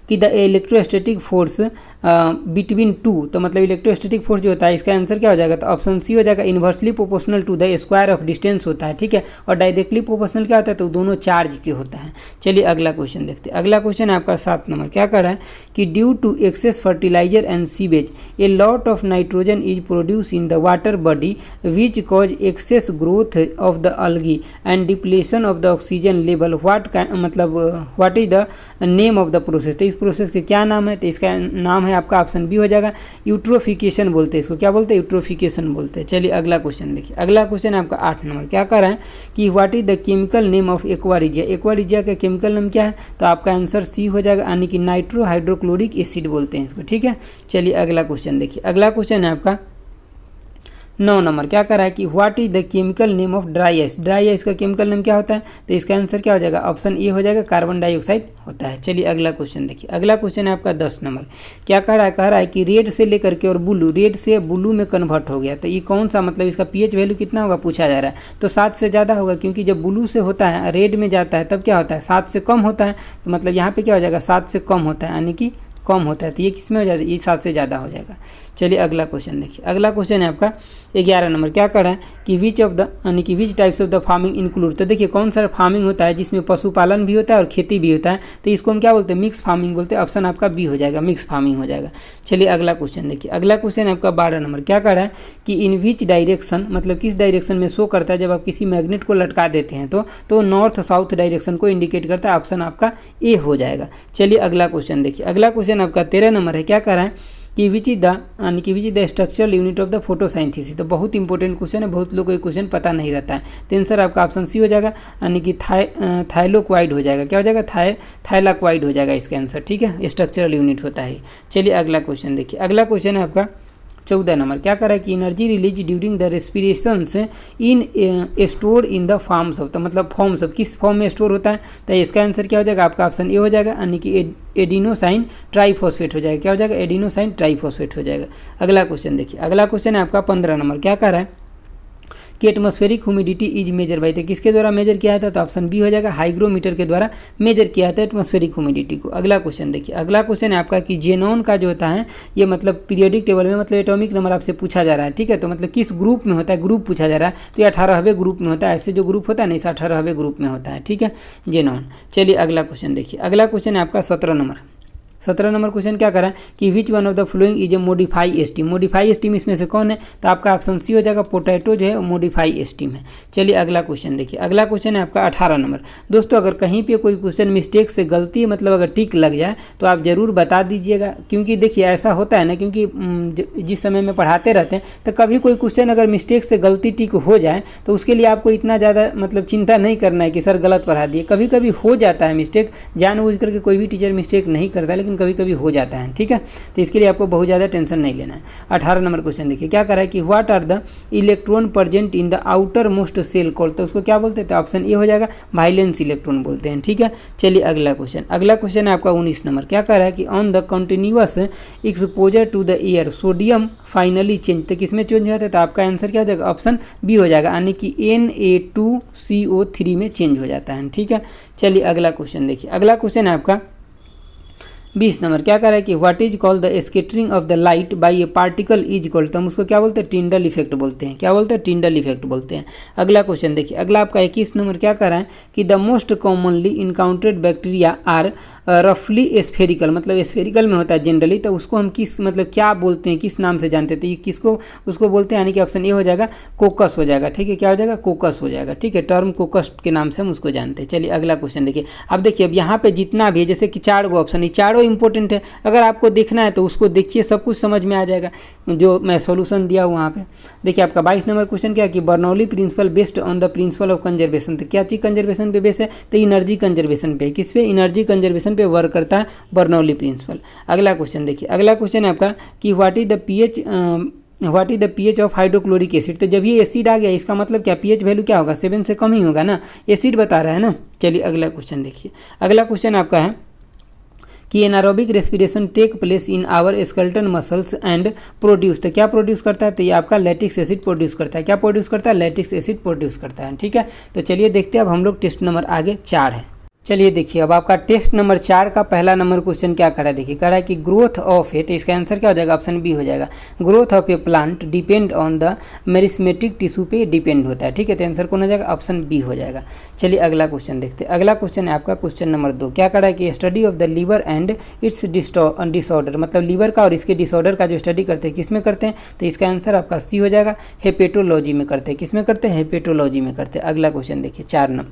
कि the electrostatic force between two. तो मतलब इलेक्ट्रोस्टैटिक फोर्स जो होता है इसका आंसर क्या हो जाएगा, तो ऑप्शन सी हो जाएगा, inversely proportional to the square of distance होता है, ठीक है। और डायरेक्टली प्रोपोर्शनल क्या होता है, तो दोनों चार्ज के होता है। चलिए अगला क्वेश्चन देखते हैं। अगला क्वेश्चन है आपका 7 नंबर क्या कर रहा है कि due to excess fertiliser and sewage a lot of nitrogen is produce in the water body which cause excess growth of the algae and depletion of the oxygen level. What is the name of the process. तो इस process के क्या नाम है, तो इसका नाम है आपका ऑप्शन बी हो जाएगा, यूट्रोफिकेशन बोलते हैं इसको। क्या बोलते हैं, यूट्रोफिकेशन बोलते हैं। चलिए अगला क्वेश्चन देखिए। अगला क्वेश्चन है आपका 8 नंबर क्या कर रहा है कि what is the chemical name of aqua regia. Aqua regia का केमिकल नेम क्या है, तो आपका आंसर सी हो जाएगा, यानी कि नाइट्रो हाइड्रोक्लोरिक एसिड बोलते हैं इसको, ठीक है। चलिए अगला क्वेश्चन देखिए। अगला क्वेश्चन है आपका 9 नंबर क्या कर रहा है कि what is the chemical name of dry ice. Dry ice का केमिकल नेम क्या होता है, तो इसका आंसर क्या हो जाएगा, ऑप्शन ए हो जाएगा, कार्बन डाइऑक्साइड होता है। चलिए अगला क्वेश्चन देखिए। अगला क्वेश्चन है आपका 10 नंबर क्या कह रहा है कि रेड से लेकर के और ब्लू, रेड से ब्लू में कन्वर्ट हो गया। तो ये कौन सा मतलब इसका पीएच वैल्यू कितना होगा पूछा जा रहा है, तो 7 से ज़्यादा होगा, क्योंकि जब ब्लू से होता है रेड में जाता है तब क्या होता है 7 से कम होता है। तो मतलब यहाँ पे क्या हो जाएगा 7 से कम होता है, यानी कि कम होता है, तो ये किस में हो जाता है, ये 7 से ज़्यादा हो जाएगा। चलिए अगला क्वेश्चन देखिए। अगला क्वेश्चन है आपका 11 नंबर। क्या कर रहा है कि विच ऑफ द यानी कि विच types of the farming include. तो देखिए कौन सा फार्मिंग होता है जिसमें पशुपालन भी होता है और खेती भी होता है, तो इसको हम क्या बोलते हैं, मिक्स फार्मिंग बोलते हैं। ऑप्शन आपका बी हो जाएगा, मिक्स फार्मिंग हो जाएगा। चलिए अगला क्वेश्चन देखिए। अगला क्वेश्चन है आपका 12 नंबर। क्या कर रहा है कि इन विच डायरेक्शन, मतलब किस डायरेक्शन में शो करता है जब आप किसी मैग्नेट को लटका देते हैं तो नॉर्थ साउथ डायरेक्शन को इंडिकेट करता है। ऑप्शन आपका ए हो जाएगा। चलिए अगला क्वेश्चन देखिए। अगला क्वेश्चन आपका 13 नंबर है। क्या कर रहा है कि विच इज द यानी कि which is the structural unit of the photosynthesis. तो बहुत इंपॉर्टेंट क्वेश्चन है, बहुत लोगों को ये क्वेश्चन पता नहीं रहता है। तो आंसर आपका ऑप्शन सी हो जाएगा, यानी कि थाइलोक्वाइड हो जाएगा। क्या हो जाएगा, थाइलाक्वाइड हो जाएगा इसका आंसर, ठीक है, स्ट्रक्चरल यूनिट होता है। चलिए अगला क्वेश्चन देखिए। अगला क्वेश्चन है आपका 14 नंबर। क्या कर रहा है कि energy release during the respirations in store in the forms of, तो मतलब फॉर्म्स ऑफ, किस फॉर्म में स्टोर होता है, तो इसका आंसर क्या हो जाएगा, आपका ऑप्शन ए हो जाएगा, यानी कि एडिनोसाइन ट्राइफॉस्फेट हो जाएगा। क्या हो जाएगा, एडिनोसाइन ट्राइफॉस्फेट हो जाएगा। अगला क्वेश्चन देखिए। अगला क्वेश्चन है आपका 15 नंबर। क्या कर रहा है कि atmospheric humidity is measure by, तो किसके द्वारा मेजर किया था, तो ऑप्शन बी हो जाएगा, हाइग्रोमीटर के द्वारा मेजर किया था एटमॉस्फेरिक ह्यूमिडिटी को। अगला क्वेश्चन देखिए। अगला क्वेश्चन है आपका कि जेनॉन का जो होता है ये मतलब पीरियोडिक टेबल में मतलब एटॉमिक नंबर आपसे पूछा जा रहा है, ठीक है, तो मतलब किस ग्रुप में होता है, ग्रुप पूछा जा रहा है, तो ये 18वें ग्रुप में होता है। ऐसे जो ग्रुप होता है ना, इस 18वें ग्रुप में होता है, ठीक है, जेनॉन। चलिए अगला क्वेश्चन देखिए। अगला क्वेश्चन है आपका 17 नंबर। 17 नंबर क्वेश्चन क्या करा कि which one of the following is a modify steam. Modify steam इसमें से कौन है, तो आपका ऑप्शन सी हो जाएगा, पोटैटो जो है मॉडिफाई स्टीम है। चलिए अगला क्वेश्चन देखिए। अगला क्वेश्चन है आपका 18 नंबर। दोस्तों अगर कहीं पे कोई क्वेश्चन मिस्टेक से गलती मतलब अगर टिक लग जाए तो आप ज़रूर बता दीजिएगा, क्योंकि देखिए ऐसा होता है ना, क्योंकि जिस समय में पढ़ाते रहते हैं तो कभी कोई क्वेश्चन अगर मिस्टेक से गलती टिक हो जाए तो उसके लिए आपको इतना ज़्यादा मतलब चिंता नहीं करना है कि सर गलत पढ़ा दिए। कभी कभी हो जाता है मिस्टेक, जानबूझ करके कोई भी टीचर मिस्टेक नहीं करता, लेकिन कभी कभी हो जाता है, ठीक है, तो इसके लिए आपको बहुत ज़्यादा टेंशन नहीं लेना है। 18 नंबर क्वेश्चन देखिए। क्या कर रहा है कि what are the electron present in the outermost shell call, तो उसको क्या बोलते हैं, तो ऑप्शन ए हो जाएगा, वाइलेंस इलेक्ट्रॉन बोलते हैं, ठीक है। चलिए अगला क्वेश्चन। अगला क्वेश्चन है आपका 19 नंबर। क्या कर रहा है कि on the continuous exposure to the air sodium finally change, तो किसमें चेंज होता है, तो आपका आंसर क्या हो जाएगा, ऑप्शन बी हो जाएगा, यानी कि Na2CO3 में चेंज हो जाता है, ठीक है। चलिए अगला क्वेश्चन देखिए। अगला क्वेश्चन है आपका 20 नंबर। क्या कर रहा है कि what is called the scattering of the light by A particle is called, तो हम उसको क्या बोलते हैं, टिंडल इफेक्ट बोलते हैं। क्या बोलते हैं, टिंडल इफेक्ट बोलते हैं। अगला क्वेश्चन देखिए। अगला आपका 21 नंबर। क्या कर रहा है कि the most commonly encountered bacteria are रफली स्फेरिकल, मतलब स्फेरिकल में होता है जनरली, तो उसको हम किस मतलब क्या बोलते हैं, किस नाम से जानते थे, ये किसको उसको बोलते हैं, यानी कि ऑप्शन ए हो जाएगा, कोकस हो जाएगा, ठीक है। क्या हो जाएगा, कोकस हो जाएगा, ठीक है, टर्म कोकस के नाम से हम उसको जानते हैं। चलिए अगला क्वेश्चन देखिए। अब देखिए अब यहाँ पे जितना भी है, जैसे कि 4 गो ऑप्शन है, चारों इंपॉर्टेंट है, अगर आपको देखना है तो उसको देखिए, सब कुछ समझ में आ जाएगा जो मैं सॉल्यूशन दिया हूँ वहाँ पे। देखिए आपका 22 नंबर क्वेश्चन क्या है कि Bernoulli principle based on the principle of conservation, तो क्या चीज़ कंजर्वेशन पे बेस है, तो एनर्जी कंजर्वेशन पे। किस पे, एनर्जी कंजर्वेशन पे वर्क करता है बर्नौली प्रिंसिपल। अगला क्वेश्चन देखिए। अगला क्वेश्चन है आपका कि what is the pH of hydrochloric acid, तो जब ये एसिड आ गया इसका मतलब क्या, पीएच वैल्यू क्या होगा, 7 से कम ही होगा ना, एसिड बता रहा है ना। चलिए अगला क्वेश्चन देखिए। अगला क्वेश्चन आपका है कि anaerobic respiration take place in our skeleton muscles and produce, तो क्या प्रोड्यूस करता है, तो ये आपका लैक्टिक एसिड प्रोड्यूस करता है। क्या प्रोड्यूस करता है, लैक्टिक एसिड प्रोड्यूस करता है, ठीक है। तो चलिए देखते हैं अब हम लोग टेस्ट नंबर आगे 4 है। चलिए देखिए अब आपका टेस्ट नंबर 4 का पहला नंबर क्वेश्चन क्या करा है, देखिए कह रहा है कि ग्रोथ ऑफ ए, तो इसका आंसर क्या हो जाएगा, ऑप्शन बी हो जाएगा, growth of A plant depend on the meristematic tissue पे डिपेंड होता है, ठीक है, तो आंसर कौन हो जाएगा, ऑप्शन बी हो जाएगा। चलिए अगला क्वेश्चन देखते हैं। अगला क्वेश्चन है आपका क्वेश्चन नंबर 2। क्या कह रहा है कि study of the liver and its disorder, मतलब लीवर का और इसके डिसऑर्डर का जो स्टडी करते हैं किस में करते हैं, तो इसका आंसर आपका सी हो जाएगा, हेपेटोलॉजी में करते हैं। किस में करते हैं, हेपेटोलॉजी में करते हैं। अगला क्वेश्चन देखिए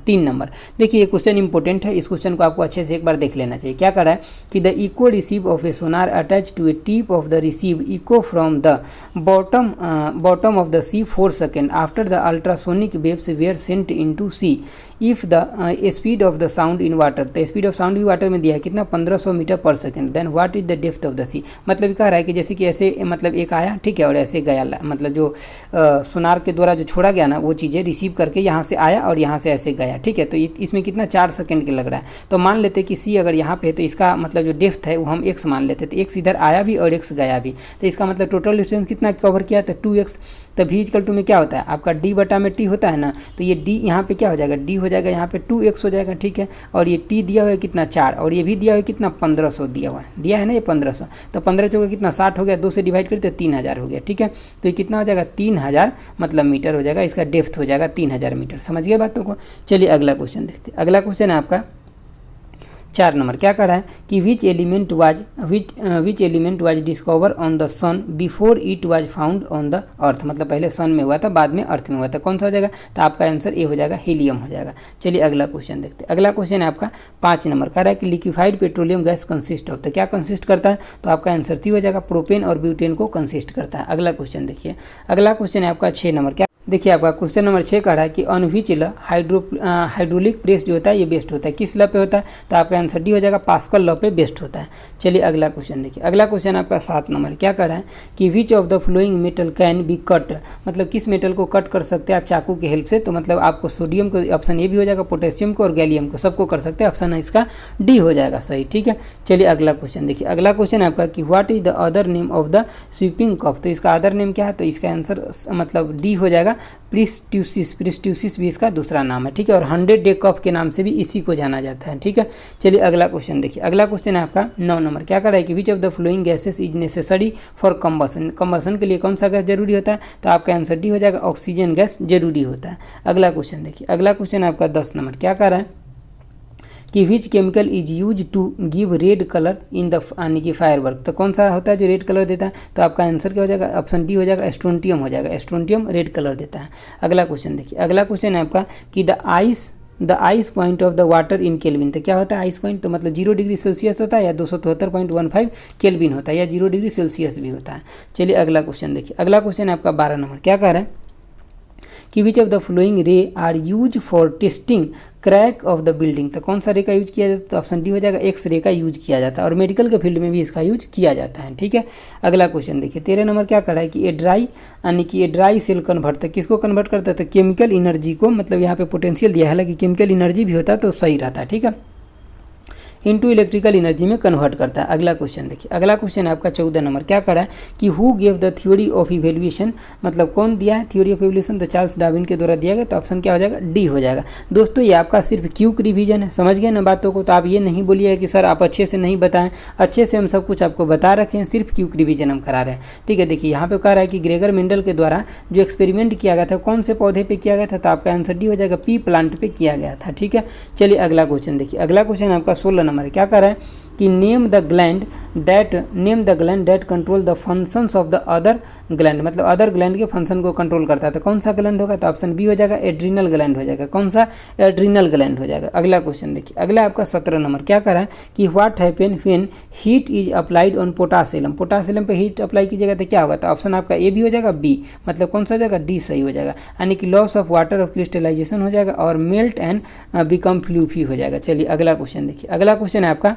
3 नंबर। देखिए ये क्वेश्चन इंपॉर्टेंट है, इस क्वेश्चन को आपको अच्छे से एक बार देख लेना चाहिए। क्या कर रहा है कि the echo receive of a sonar attach to a tip of the receive echo from the bottom of the sea 4 second after the ultrasonic waves were sent into sea if the speed of the sound in water, तो speed of sound भी water में दिया है कितना, 1500 metre per second, then what is the depth of the sea, मतलब कह रहा है कि जैसे कि ऐसे मतलब एक आया, ठीक है, और ऐसे गया, मतलब जो सोनार के द्वारा जो छोड़ा गया ना वो चीज़ें रिसीव करके यहाँ से आया और यहाँ से ऐसे गया, ठीक है, तो इसमें कितना 4 सेकेंड के लग रहा है। तो मान लेते कि सी अगर यहाँ पे है तो इसका मतलब जो डेप्थ है वो हम x मान लेते, तो x इधर आया भी और x गया भी, तो इसका मतलब टोटल डिस्टेंस कितना कवर किया, तो 2x। तो v इक्वल टू में क्या होता है आपका d बटा में t होता है ना, तो ये d यहाँ पे क्या हो जाएगा, d हो जाएगा यहाँ पे 2x हो जाएगा, ठीक है। और ये t दिया हुआ है कितना 4, और ये भी दिया हुआ है कितना 1500 दिया हुआ है, दिया है ना ये 1500, तो 15 चौका कितना 60 हो गया, 2 से डिवाइड करते 3000 हो गया, ठीक है। तो ये कितना हो जाएगा 3000 मतलब मीटर हो जाएगा, इसका डेप्थ हो जाएगा 3000 मीटर। समझ गए बातों को। चलिए अगला क्वेश्चन देखते हैं। अगला क्वेश्चन है आपका 4 नंबर, क्या कर रहा है कि which element was discover on the sun before it was found on the earth, मतलब पहले सन में हुआ था बाद में अर्थ में हुआ था, कौन सा हो जाएगा, तो आपका आंसर ए हो जाएगा, हीलियम हो जाएगा। चलिए अगला क्वेश्चन देखते हैं। अगला क्वेश्चन है आपका 5 नंबर, कह रहा है कि liquefied petroleum gas consist of, तो क्या कंसिस्ट करता है, तो आपका आंसर सी हो जाएगा, प्रोपेन और ब्यूटेन को कंसिस्ट करता है। अगला क्वेश्चन देखिए। अगला क्वेश्चन है आपका 6 नंबर, क्या देखिए आपका क्वेश्चन नंबर 6 कह रहा है कि on which law hydraulic press जो होता है ये बेस्ड होता है, किस लॉ पे होता है, तो आपका आंसर डी हो जाएगा, पास्कल लॉ पे बेस्ड होता है। चलिए अगला क्वेश्चन देखिए। अगला क्वेश्चन आपका 7 नंबर, क्या कह रहा है कि which of the flowing metal can be cut, मतलब किस मेटल को कट कर सकते हैं आप चाकू की हेल्प से, तो मतलब आपको सोडियम को ऑप्शन ए भी हो जाएगा, पोटेशियम को और गैलियम को, सबको कर सकते हैं, ऑप्शन है इसका डी हो जाएगा सही, ठीक है। चलिए अगला क्वेश्चन देखिए। अगला क्वेश्चन है आपका कि what is the other name of the sweeping cup, तो इसका अदर नेम क्या है, तो इसका आंसर मतलब डी हो जाएगा, प्रिस्ट्यूसिस भी इसका दूसरा नाम है, ठीक है। और 100 डे कप के नाम से भी इसी को जाना जाता है, ठीक है। चलिए अगला क्वेश्चन देखिए। अगला क्वेश्चन है आपका 9 नंबर, क्या कर रहा है कि which of the flowing gases is necessary for combustion, combustion के लिए कौन सा गैस जरूरी होता है, तो आपका आंसर डी हो जाएगा, ऑक्सीजन गैस जरूरी होता है। अगला क्वेश्चन देखिए। अगला क्वेश्चन है आपका 10 नंबर, क्या कर रहा है कि which chemical is use to give red colour in the यानी कि फायरवर्क, तो कौन सा होता है जो रेड कलर देता है, तो आपका आंसर क्या हो जाएगा, ऑप्शन डी हो जाएगा, स्ट्रोंटियम हो जाएगा, स्ट्रोंटियम रेड कलर देता है। अगला क्वेश्चन देखिए। अगला क्वेश्चन है आपका कि the ice point of the water in kelvin, तो क्या होता है आइस पॉइंट, तो मतलब 0 डिग्री सेल्सियस होता है या 273.15 केल्विन होता है या 0 डिग्री सेल्सियस भी होता है। चलिए अगला क्वेश्चन देखिए। अगला क्वेश्चन है आपका 12 नंबर, क्या कह रहा है कि which of the following ray are use for testing crack of the building, तो कौन सा रे का यूज किया जाता है, तो ऑप्शन डी हो जाएगा, एक्स रे का यूज किया जाता है, और मेडिकल के फील्ड में भी इसका यूज किया जाता है, ठीक है। अगला क्वेश्चन देखिए। 13 नंबर, क्या कर रहा है कि ए ड्राई सेल कन्वर्ट, किसको कन्वर्ट करता है, तो केमिकल एनर्जी को, मतलब यहाँ पे पोटेंशियल दिया है, हालांकि केमिकल एनर्जी भी होता है तो सही रहता है, ठीक है, इनटू इलेक्ट्रिकल एनर्जी में कन्वर्ट करता है। अगला क्वेश्चन देखिए। अगला क्वेश्चन है आपका 14 नंबर, क्या करा है कि who give the theory of evaluation, मतलब कौन दिया है थ्योरी ऑफ इवैल्यूएशन, तो चार्ल्स डार्विन के द्वारा दिया गया, तो ऑप्शन क्या हो जाएगा, डी हो जाएगा। दोस्तों ये आपका सिर्फ क्यूक रिवीजन है, समझ गए ना बातों को, तो आप ये नहीं बोलिए कि सर आप अच्छे से नहीं बताएं, अच्छे से हम सब कुछ आपको बता रखे हैं, सिर्फ क्यूक रिवीजन हम करा रहे हैं, ठीक है। देखिए यहाँ पे कह रहा है कि ग्रेगर मेंडल के द्वारा जो एक्सपेरिमेंट किया गया था कौन से पौधे पे किया गया था, तो आपका आंसर डी हो जाएगा, पी प्लांट पे किया गया था, ठीक है। चलिए अगला क्वेश्चन देखिए। अगला क्वेश्चन आपका 16 नंबर, क्या कर रहा है कि name the gland that control the functions of the other gland, मतलब अदर ग्लैंड के फंक्शन को कंट्रोल करता है, तो कौन सा ग्लैंड होगा, तो ऑप्शन बी हो जाएगा, एड्रिनल ग्लैंड हो जाएगा, कौन सा, एड्रिनल ग्लैंड हो जाएगा। अगला क्वेश्चन देखिए। अगला आपका 17 नंबर, क्या कर रहा है कि what happen when heat is applied on potassium, potassium पे हीट अप्लाई कीजिएगा तो क्या होगा, तो ऑप्शन आपका ए भी हो जाएगा, बी मतलब कौन सा हो जाएगा, डी सही हो जाएगा, यानी कि loss of water of crystallisation हो जाएगा और मेल्ट एंड बिकम फ्लूफी हो जाएगा। चलिए अगला क्वेश्चन देखिए। अगला क्वेश्चन है आपका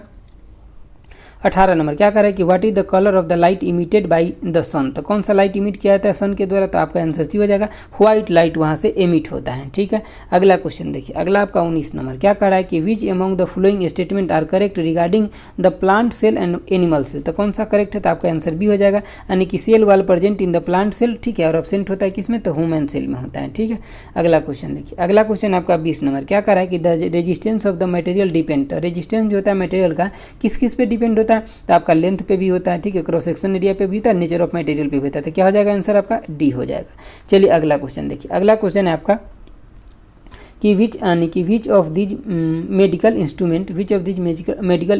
18 नंबर, क्या कर रहा है कि what is the colour of the light emitted by the sun, तो कौन सा लाइट इमिट किया जाता है सन के द्वारा, तो आपका आंसर सी हो जाएगा, व्हाइट लाइट वहां से इमिट होता है, ठीक है। अगला क्वेश्चन देखिए। अगला आपका 19 नंबर, क्या कर रहा है कि which among the following statement are correct regarding the plant cell and animal cell, तो कौन सा करेक्ट है, तो आपका आंसर बी हो जाएगा, यानी कि cell wall present in the plant cell, ठीक है, और एब्सेंट होता है किसमें, तो ह्यूमन सेल में होता है, ठीक है। अगला क्वेश्चन देखिए। अगला क्वेश्चन आपका 20 नंबर, क्या कर रहा है कि the resistance of the material depend, तो रेजिस्टेंस जो होता है मटेरियल का किस किस पे डिपेंड होता है, तो आपका लेंथ पे भी होता है, ठीक है, क्रॉस सेक्शन एरिया पे भी होता है, नेचर ऑफ मटेरियल पे भी होता है, तो क्या हो जाएगा आंसर आपका डी हो जाएगा। चलिए अगला क्वेश्चन देखिए। अगला क्वेश्चन है आपका कि which of these medical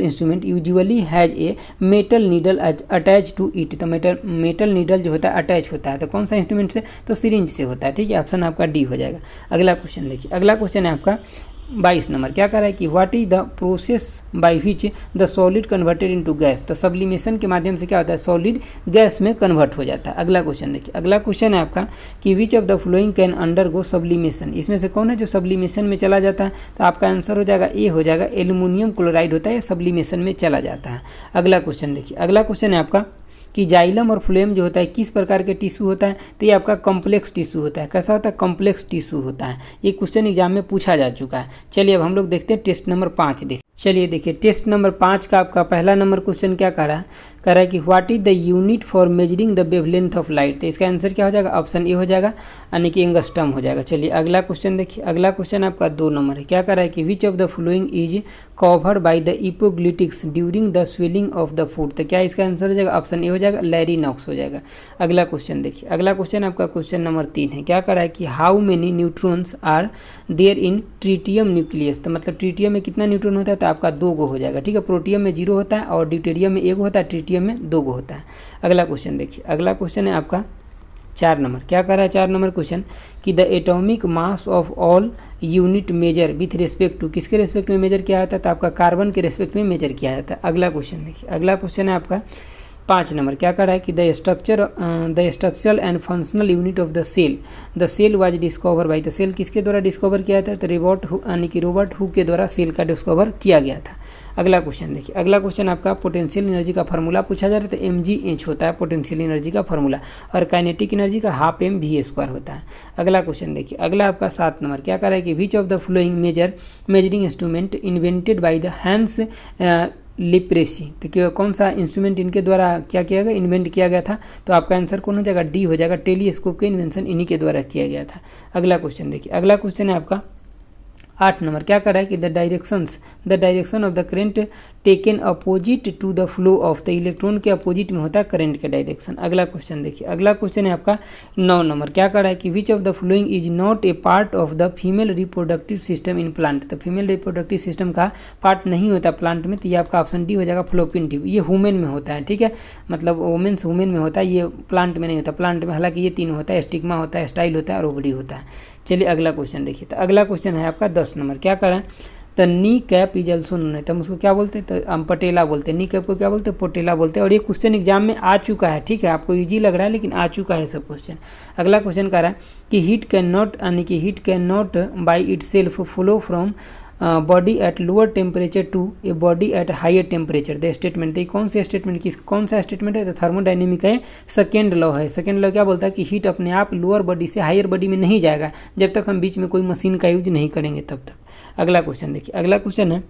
instrument usually has a metal needle attach to it, तो मेटल नीडल जो होता है अटैच होता है, तो कौन सा इंस्ट्रूमेंट से, तो सिरिंज से होता है, ठीक है, ऑप्शन आपका डी हो जाएगा। अगला क्वेश्चन देखिए। अगला क्वेश्चन है आपका 22 नंबर, क्या कर रहा है कि what is the process by which the solid converted into gas, तो सब्लिमेशन के माध्यम से क्या होता है, सॉलिड गैस में कन्वर्ट हो जाता है। अगला क्वेश्चन देखिए। अगला क्वेश्चन है आपका कि which of the flowing can undergo sublimation, इसमें से कौन है जो सब्लिमेशन में चला जाता है, तो आपका आंसर हो जाएगा ए हो जाएगा, एल्यूमिनियम क्लोराइड होता है, सब्लिमेशन में चला जाता है। अगला क्वेश्चन देखिए। अगला क्वेश्चन है आपका कि जाइलम और फ्लोएम जो होता है किस प्रकार के टिश्यू होता है, तो ये आपका कॉम्प्लेक्स टिश्यू होता है, कैसा होता है, कॉम्प्लेक्स टिश्यू होता है, ये क्वेश्चन एग्जाम में पूछा जा चुका है। चलिए अब हम लोग देखते हैं टेस्ट नंबर 5 चलिए देखिए टेस्ट नंबर 5 का आपका पहला नंबर क्वेश्चन क्या कह रहा कह रहा है कि what is the unit for measuring the wavelength of light. तो इसका आंसर क्या हो जाएगा, ऑप्शन ए हो जाएगा, यानी कि एंगस्ट्रम हो जाएगा। चलिए अगला क्वेश्चन देखिए, अगला क्वेश्चन आपका 2 नंबर है। क्या कर रहा है कि which of the following is covered by the epiglottis during the swallowing of the food. तो क्या इसका आंसर हो जाएगा, ऑप्शन ए हो जाएगा, लैरिनॉक्स हो जाएगा। अगला क्वेश्चन देखिए, अगला क्वेश्चन आपका क्वेश्चन नंबर 3 है। क्या कर रहा है कि how many neutrons are there in tritium nucleus. तो मतलब ट्रिटियम में कितना न्यूट्रॉन होता है, तो आपका 2 गो हो जाएगा, ठीक है। प्रोटियम में 0 होता है और ड्यूटेरियम में 1 होता है, ट्रिटियम में 2 गो होता है। अगला क्वेश्चन देखिए, अगला क्वेश्चन है आपका 4 नंबर। क्या कर रहा है 4 नंबर क्वेश्चन कि the atomic mass of all unit measure with respect to, किसके रिस्पेक्ट में मेजर किया जाता है, तो आपका कार्बन के रिस्पेक्ट में मेजर किया जाता है। अगला क्वेश्चन देखिए, अगला क्वेश्चन है आपका 5 नंबर। क्या कर रहा है कि the structural and functional unit of the cell was discover by. The cell किसके द्वारा डिस्कवर किया था, तो रॉबर्ट हुक के द्वारा सेल का डिस्कवर किया गया था। अगला क्वेश्चन देखिए, अगला क्वेश्चन आपका पोटेंशियल एनर्जी का फार्मूला पूछा जा रहा है। तो mgh होता है पोटेंशियल एनर्जी का फार्मूला, और काइनेटिक एनर्जी का हाफ mv² होता है। अगला क्वेश्चन देखिए, अगला आपका 7 नंबर। क्या कर रहा है कि which of the following measuring instrument invented by the Hans Lippershey. तो कौन सा इंस्ट्रूमेंट इनके द्वारा क्या किया गया, इन्वेंट किया गया था, तो आपका आंसर कौन हो जाएगा, डी हो जाएगा। टेलीस्कोप के इन्वेंशन इन्हीं के द्वारा किया गया था। अगला क्वेश्चन देखिए, अगला क्वेश्चन है आपका 8 नंबर। क्या कर रहा है कि the direction of the current taken opposite to the flow of the electron के अपोजिट में होता है करंट का डायरेक्शन। अगला क्वेश्चन देखिए, अगला क्वेश्चन है आपका 9 नंबर। क्या कर रहा है कि which of the following is not a part of the female reproductive system in plant. तो फीमेल रिप्रोडक्टिव सिस्टम का पार्ट नहीं होता प्लांट में, तो ये आपका ऑप्शन डी हो जाएगा, फ्लोपियन ट्यूब। ये वुमेन में होता है, ठीक है, मतलब वुमेन में होता है, ये प्लांट में नहीं होता। प्लांट में हालांकि ये 3 होता है, स्टिग्मा होता है, स्टाइल होता है और ओवरी होता है। चलिए अगला क्वेश्चन देखिए, तो अगला क्वेश्चन है आपका 10 नंबर। क्या कर रहा है, the knee cap is also known है, तो हम उसको क्या बोलते हैं, तो हम पटेला बोलते हैं। नी कैप को क्या बोलते हैं, पटेला बोलते हैं। और ये क्वेश्चन एग्जाम में आ चुका है, ठीक है, आपको इजी लग रहा है लेकिन आ चुका है सब क्वेश्चन। अगला क्वेश्चन कर रहा है कि heat cannot by itself flow from body at lower temperature to a body at higher temperature. The statement, कौन सा स्टेटमेंट है, तो थर्मोडाइनेमिक है, सेकेंड लॉ है। सेकेंड लॉ क्या बोलता है कि हीट अपने आप लोअर बॉडी से हायर बॉडी में नहीं जाएगा जब तक हम बीच में कोई मशीन का यूज नहीं करेंगे तब तक। अगला क्वेश्चन देखिए, अगला क्वेश्चन है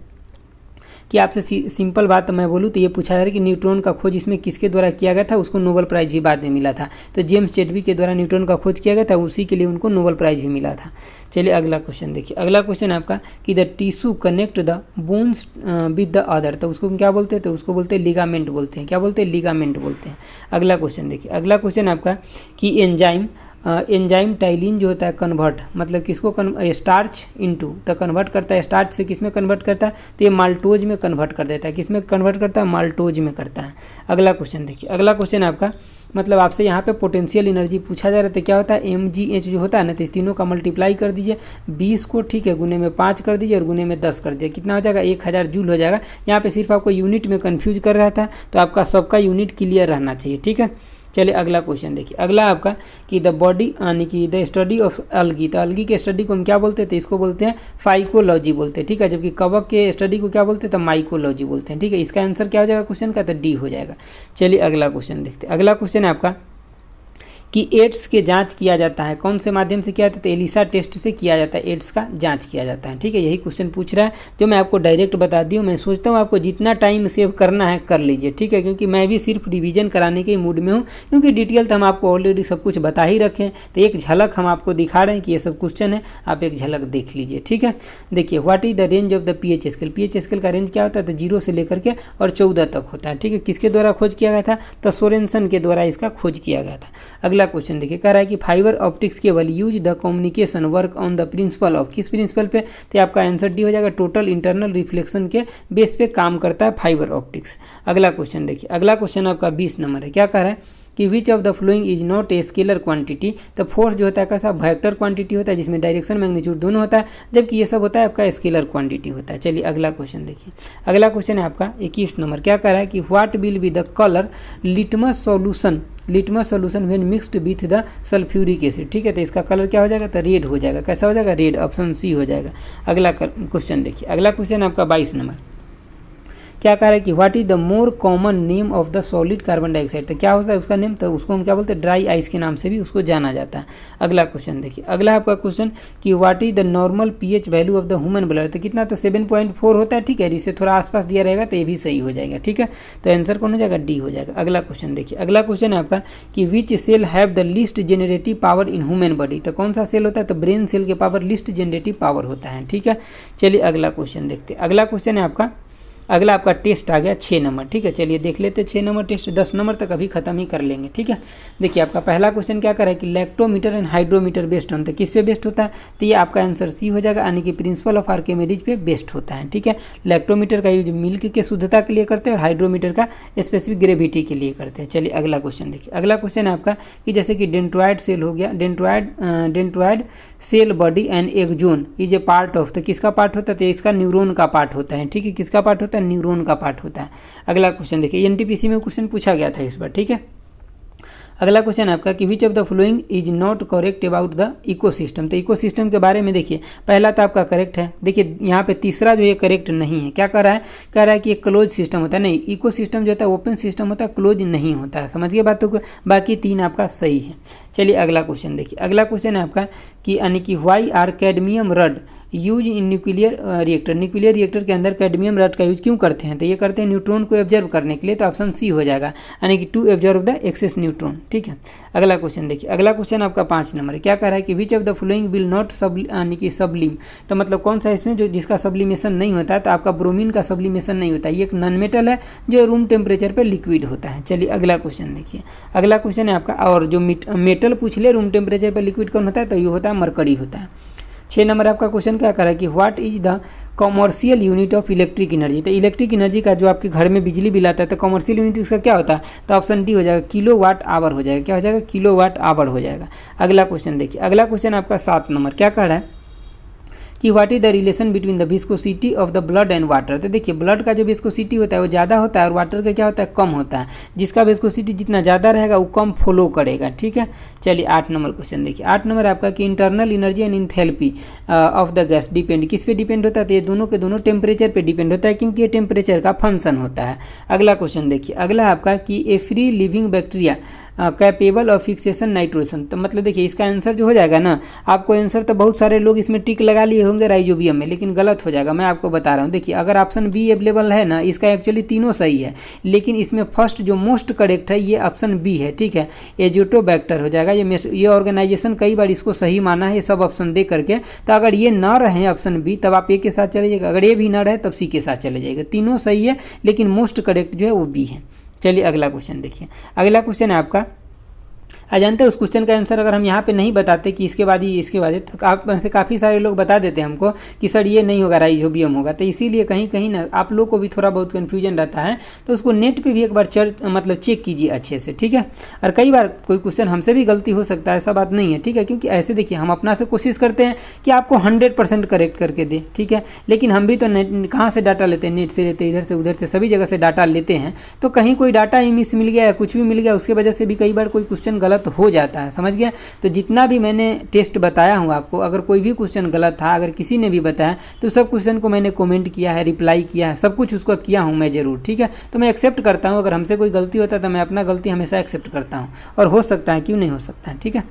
कि आपसे सिंपल बात मैं बोलूँ तो ये पूछा जा रहा है कि न्यूट्रॉन का खोज इसमें किसके द्वारा किया गया था, उसको नोबेल प्राइज भी बाद में मिला था। तो जेम्स चैडविक के द्वारा न्यूट्रॉन का खोज किया गया था, उसी के लिए उनको नोबेल प्राइज भी मिला था। चलिए अगला क्वेश्चन देखिए, अगला क्वेश्चन है आपका कि the tissue connect the bones with the other. तो उसको क्या बोलते हैं, तो उसको बोलते हैं लिगामेंट बोलते हैं। क्या बोलते हैं, लिगामेंट बोलते हैं। अगला क्वेश्चन देखिए, अगला क्वेश्चन आपका कि एंजाइम टाइलिन जो होता है कन्वर्ट, मतलब किसको स्टार्च इनटू, तो कन्वर्ट करता है स्टार्च से किस में कन्वर्ट करता है, तो ये माल्टोज में कन्वर्ट कर देता है। किस में कन्वर्ट करता है, माल्टोज में करता है। अगला क्वेश्चन देखिए, अगला क्वेश्चन आपका मतलब आपसे यहाँ पे पोटेंशियल एनर्जी पूछा जा रहा है। क्या होता है, mgh जो होता है ना, तो इस तीनों का मल्टीप्लाई कर दीजिए 20 को, ठीक है, गुने में 5 कर दीजिए और गुने में 10 कर दीजिए, कितना हो जाएगा, 1000 जूल हो जाएगा। यहाँ पे सिर्फ आपको यूनिट में कन्फ्यूज कर रहा था, तो आपका सबका यूनिट क्लियर रहना चाहिए, ठीक है। चलिए अगला क्वेश्चन देखिए, अगला आपका कि द बॉडी यानी कि द स्टडी ऑफ अलगी। तो अलगी के स्टडी को हम क्या बोलते हैं, तो इसको बोलते हैं फाइकोलॉजी बोलते हैं, ठीक है। जबकि कवक के स्टडी को क्या बोलते हैं, तो माइकोलॉजी बोलते हैं, ठीक है। इसका आंसर क्या हो जाएगा क्वेश्चन का, तो डी हो जाएगा। चलिए अगला क्वेश्चन देखते हैं। अगला क्वेश्चन है आपका कि एड्स के जांच किया जाता है, कौन से माध्यम से किया जाता है, तो एलिसा टेस्ट से किया जाता है, एड्स का जांच किया जाता है, ठीक है। यही क्वेश्चन पूछ रहा है जो मैं आपको डायरेक्ट बता दी हूँ। मैं सोचता हूँ आपको जितना टाइम सेव करना है कर लीजिए, ठीक है, क्योंकि मैं भी सिर्फ रिवीजन कराने के मूड में हूँ, क्योंकि डिटेल तो हम आपको ऑलरेडी सब कुछ बता ही रखें। तो एक झलक हम आपको दिखा रहे हैं कि ये सब क्वेश्चन है, आप एक झलक देख लीजिए, ठीक है। देखिए, what is the range of the pH scale. PH scale का रेंज क्या होता है, तो 0 से लेकर के और 14 तक होता है, ठीक है। किसके द्वारा खोज किया गया था, तो सोरेनसन के द्वारा इसका खोज किया गया था। अगला क्वेश्चन देखिए, कह रहा है कि fibre optics cable use the communication work on the principle of, किस प्रिंसिपल पे, तो आपका आंसर डी हो जाएगा, टोटल इंटरनल रिफ्लेक्शन के बेस पे काम करता है फाइबर ऑप्टिक्स। अगला क्वेश्चन देखिए, अगला क्वेश्चन आपका 20 नंबर है। क्या कह रहा है कि which of the following is not a scalar quantity. तो फोर्स जो होता है कैसा, वेक्टर क्वांटिटी होता है जिसमें डायरेक्शन मैग्नीट्यूड दोनों होता है, जबकि ये सब होता है आपका स्केलर क्वांटिटी होता है। चलिए अगला क्वेश्चन देखिए, अगला क्वेश्चन है आपका 21 नंबर। क्या कह रहा है कि what will be the colour litmus solution when mixed with the sulphuric acid, ठीक है। तो इसका कलर क्या हो जाएगा, तो रेड हो जाएगा। कैसा हो जाएगा, रेड, ऑप्शन सी हो जाएगा। अगला क्वेश्चन देखिए, अगला क्वेश्चन आपका 22 नंबर। क्या कह रहा है कि what is the more common name of the solid carbon dioxide, तो क्या होता है उसका नेम, तो उसको हम क्या बोलते हैं, ड्राई आइस के नाम से भी उसको जाना जाता है। अगला क्वेश्चन देखिए, अगला आपका क्वेश्चन कि what is the normal pH value of the human blood, तो कितना, तो 7.4 होता है, ठीक है, इससे थोड़ा आसपास दिया रहेगा तो ये भी सही हो जाएगा, ठीक है, तो आंसर कौन हो जाएगा, डी हो जाएगा। अगला क्वेश्चन देखिए, अगला क्वेश्चन है आपका कि which cell have the least generative power in human body, तो कौन सा सेल होता है, तो ब्रेन सेल के पावर लीस्ट जेनरेटिव पावर होता है, ठीक है। चलिए अगला क्वेश्चन देखते हैं, अगला क्वेश्चन है आपका, अगला आपका टेस्ट आ गया 6 नंबर, ठीक है, चलिए देख लेते हैं 6 नंबर टेस्ट, 10 नंबर तक अभी खत्म ही कर लेंगे, ठीक है। देखिए आपका पहला क्वेश्चन क्या कर रहा है कि लैक्टोमीटर एंड हाइड्रोमीटर बेस्ड होता है, किस पे बेस्ड होता है, तो ये आपका आंसर सी हो जाएगा, यानी कि प्रिंसिपल ऑफ आर्किमिडीज पे बेस्ड होता है, ठीक है। लैक्टोमीटर का यूज मिल्क के शुद्धता के लिए करते हैं और हाइड्रोमीटर का स्पेसिफिक ग्रेविटी के लिए करते हैं। चलिए अगला क्वेश्चन देखिए, अगला क्वेश्चन है आपका कि जैसे कि डेंट्रॉयड सेल हो गया, dendrite cell body and axon is a part of, तो किसका पार्ट होता है, तो इसका न्यूरॉन का पार्ट होता है, ठीक है, किसका पार्ट होता है, न्यूरॉन का पार्ट होता है। अगला क्वेश्चन देखिए, एनटीपीसी में क्वेश्चन पूछा गया था इस बार, ठीक है। अगला क्वेश्चन आपका कि which of the following is not correct about the ecosystem, तो इकोसिस्टम के बारे में देखिए, पहला तो आपका करेक्ट है, देखिए यहाँ पे तीसरा जो ये करेक्ट नहीं है, क्या कह रहा है कि एक क्लोज सिस्टम होता है, नहीं, इकोसिस्टम जो होता है ओपन सिस्टम होता है, क्लोज नहीं होता है, समझिए बातों को, बाकी 3 आपका सही है। चलिए अगला क्वेश्चन देखिए, अगला क्वेश्चन है आपका कि यानी कि why are cadmium rod use in nuclear reactor, nuclear reactor के अंदर कैडमियम रड का यूज क्यों करते हैं, तो ये करते हैं न्यूट्रॉन को एब्जर्व करने के लिए, तो ऑप्शन सी हो जाएगा, यानी कि to absorb the excess neutron, ठीक है। अगला क्वेश्चन देखिए, अगला क्वेश्चन आपका 5 नंबर है, क्या कह रहा है कि which of the following will not यानी कि सबलिम, तो मतलब कौन सा इसमें जो जिसका सब्लिमेशन नहीं होता है, तो आपका ब्रोमीन का सब्लिमेशन नहीं होता है, ये एक नॉन मेटल है जो रूम टेम्परेचर पर लिक्विड होता है। चलिए अगला क्वेश्चन देखिए, अगला क्वेश्चन है आपका, और जो मेटल पूछ ले रूम टेम्परेचर पर लिक्विड कौन होता है, तो ये होता है मरकरी होता है। 6 नंबर आपका क्वेश्चन क्या कर रहा है कि what is the commercial unit of electric energy, तो इलेक्ट्रिक एनर्जी का जो आपके घर में बिजली बिल आता है, तो कॉमर्शियल यूनिट उसका क्या होता है, तो ऑप्शन डी हो जाएगा, किलो वाट आवर हो जाएगा, क्या हो जाएगा, किलो वाट आवर हो जाएगा। अगला क्वेश्चन देखिए, अगला क्वेश्चन आपका 7 नंबर क्या कह रहा है कि what is the relation between the viscosity of the blood and water, तो देखिए ब्लड का जो विस्कोसिटी होता है वो ज़्यादा होता है और वाटर का क्या होता है, कम होता है, जिसका विस्कोसिटी जितना ज़्यादा रहेगा वो कम फ्लो करेगा, ठीक है। चलिए 8 नंबर क्वेश्चन देखिए, 8 नंबर आपका कि internal energy and enthalpy of the gas depend, किस पे डिपेंड होता है, तो ये दोनों के दोनों टेम्परेचर पे डिपेंड होता है, क्योंकि ये टेम्परेचर का फंक्शन होता है। अगला क्वेश्चन देखिए, अगला आपका कि a free living bacteria capable of fixation nitrogen, तो मतलब देखिए इसका आंसर जो हो जाएगा ना, आपको आंसर तो बहुत सारे लोग इसमें टिक लगा लिए होंगे राइजोबियम में, लेकिन गलत हो जाएगा, मैं आपको बता रहा हूँ। देखिए अगर ऑप्शन बी अवेलेबल है ना, इसका एक्चुअली तीनों सही है, लेकिन इसमें फर्स्ट जो मोस्ट करेक्ट है ये ऑप्शन बी है, ठीक है, एजोटोबैक्टर हो जाएगा। ये ऑर्गेनाइजेशन कई बार इसको सही माना है ये सब ऑप्शन दे करके, तो अगर ये ना रहे ऑप्शन बी तब आप ए के साथ चले जाइएगा, अगर ये भी ना रहे तब सी के साथ चले जाइएगा, तीनों सही है लेकिन मोस्ट करेक्ट जो है वो बी है। चलिए अगला क्वेश्चन देखिए, अगला क्वेश्चन है आपका, जानते हैं उस क्वेश्चन का आंसर अगर हम यहाँ पे नहीं बताते कि इसके बाद ही इसके बाद, तो आप में से काफ़ी सारे लोग बता देते हैं हमको कि सर ये नहीं होगा, राइजोबियम होगा, तो इसीलिए कहीं कहीं ना आप लोग को भी थोड़ा बहुत कन्फ्यूजन रहता है, तो उसको नेट पे भी एक बार चेक कीजिए अच्छे से, ठीक है। और कई बार कोई क्वेश्चन हमसे भी गलती हो सकता है, ऐसा बात नहीं है, ठीक है, क्योंकि ऐसे देखिए हम अपना से कोशिश करते हैं कि आपको 100% करेक्ट करके दे, ठीक है, लेकिन हम भी तो नेट कहाँ से डाटा लेते हैं, नेट से लेते हैं, इधर से उधर से सभी जगह से डाटा लेते हैं, तो कहीं कोई डाटा ही मिस मिल गया या कुछ भी मिल गया, उसके वजह से भी कई बार कोई क्वेश्चन गलत हो जाता है, समझ गया। तो जितना भी मैंने टेस्ट बताया हूँ आपको, अगर कोई भी क्वेश्चन गलत था, अगर किसी ने भी बताया, तो सब क्वेश्चन को मैंने कमेंट किया है, रिप्लाई किया है, सब कुछ उसको किया हूँ मैं ज़रूर, ठीक है। तो मैं एक्सेप्ट करता हूँ, अगर हमसे कोई गलती होता है तो मैं अपना गलती हमेशा एक्सेप्ट करता हूँ, और हो सकता है, क्यों नहीं हो सकता है, ठीक है।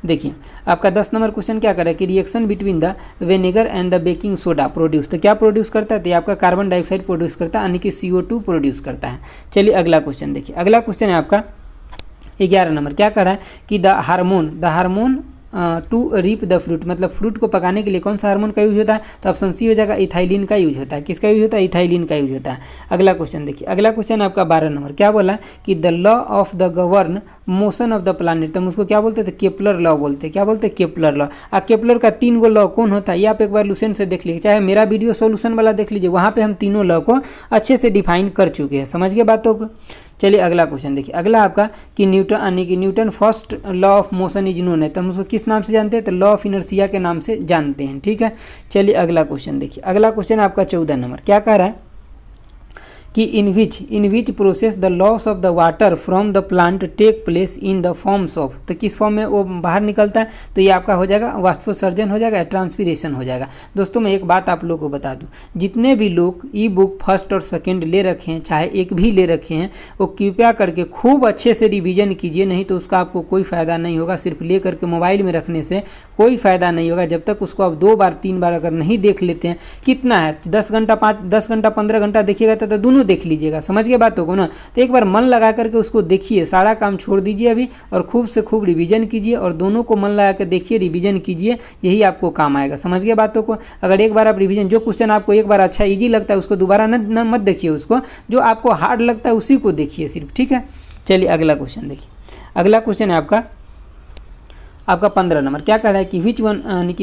देखिए आपका 10 नंबर क्वेश्चन क्या कर रहा है कि reaction between the vinegar and the baking soda produce, तो क्या प्रोड्यूस करता है, तो आपका कार्बन डाइऑक्साइड प्रोड्यूस करता है, यानी कि CO2 प्रोड्यूस करता है। चलिए अगला क्वेश्चन देखिए, अगला क्वेश्चन है आपका 11 नंबर क्या कर रहा है कि the hormone to ripe the fruit, मतलब फ्रूट को पकाने के लिए कौन सा हार्मोन का यूज होता है, तो ऑप्शन सी हो जाएगा, इथाइलिन का यूज होता है। किसका यूज होता है, इथाइलिन का यूज होता है। अगला क्वेश्चन देखिए, अगला क्वेश्चन आपका 12 नंबर क्या बोला कि the law of the govern motion of the planet, तो हम उसको क्या बोलते थे, केपलर लॉ बोलते हैं, क्या बोलते हैं, केपलर लॉ। केपलर का 3 गो लॉ कौन होता है, ये आप एक बार लुसेंट से देख लीजिए, चाहे मेरा वीडियो सोल्यूशन वाला देख लीजिए, वहाँ पे हम तीनों लॉ को अच्छे से डिफाइन कर चुके हैं, समझ गए बातों को। चलिए अगला क्वेश्चन देखिए, अगला आपका कि Newton first law of motion is known है, तो हम उसको किस नाम से जानते हैं, तो लॉ ऑफ इनर्शिया के नाम से जानते हैं, ठीक है। चलिए अगला क्वेश्चन देखिए, अगला क्वेश्चन आपका 14 नंबर क्या कह रहा है कि in which process the loss of the water from the plant take place in the forms of, तो किस फॉर्म में वो बाहर निकलता है, तो ये आपका हो जाएगा वाष्पोत्सर्जन हो जाएगा, ट्रांसपीरेशन हो जाएगा। दोस्तों मैं एक बात आप लोगों को बता दूं, जितने भी लोग ई बुक फर्स्ट और सेकंड ले रखे हैं, चाहे एक भी ले रखे हैं, वो कृपया करके खूब अच्छे से रिवीजन कीजिए, नहीं तो उसका आपको कोई फ़ायदा नहीं होगा। सिर्फ ले करके मोबाइल में रखने से कोई फ़ायदा नहीं होगा। जब तक उसको आप 2 बार 3 बार अगर नहीं देख लेते हैं, कितना है 10 घंटा 15 घंटा देखिएगा तो दोनों देख लीजिएगा, समझ के बातों को ना। तो एक बार मन लगा करके उसको देखिए, सारा काम छोड़ दीजिए अभी और खूब से खूब रिवीजन कीजिए और दोनों को मन लगा कर देखिए, रिवीजन कीजिए, यही आपको काम आएगा, समझ गए बातों को। अगर एक बार आप रिवीजन, जो क्वेश्चन आपको एक बार अच्छा इजी लगता है उसको दोबारा न मत देखिए, उसको जो आपको हार्ड लगता है उसी को देखिए सिर्फ, ठीक है। चलिए अगला क्वेश्चन देखिए। अगला क्वेश्चन है आपका 15 नंबर। क्या कह रहा है कि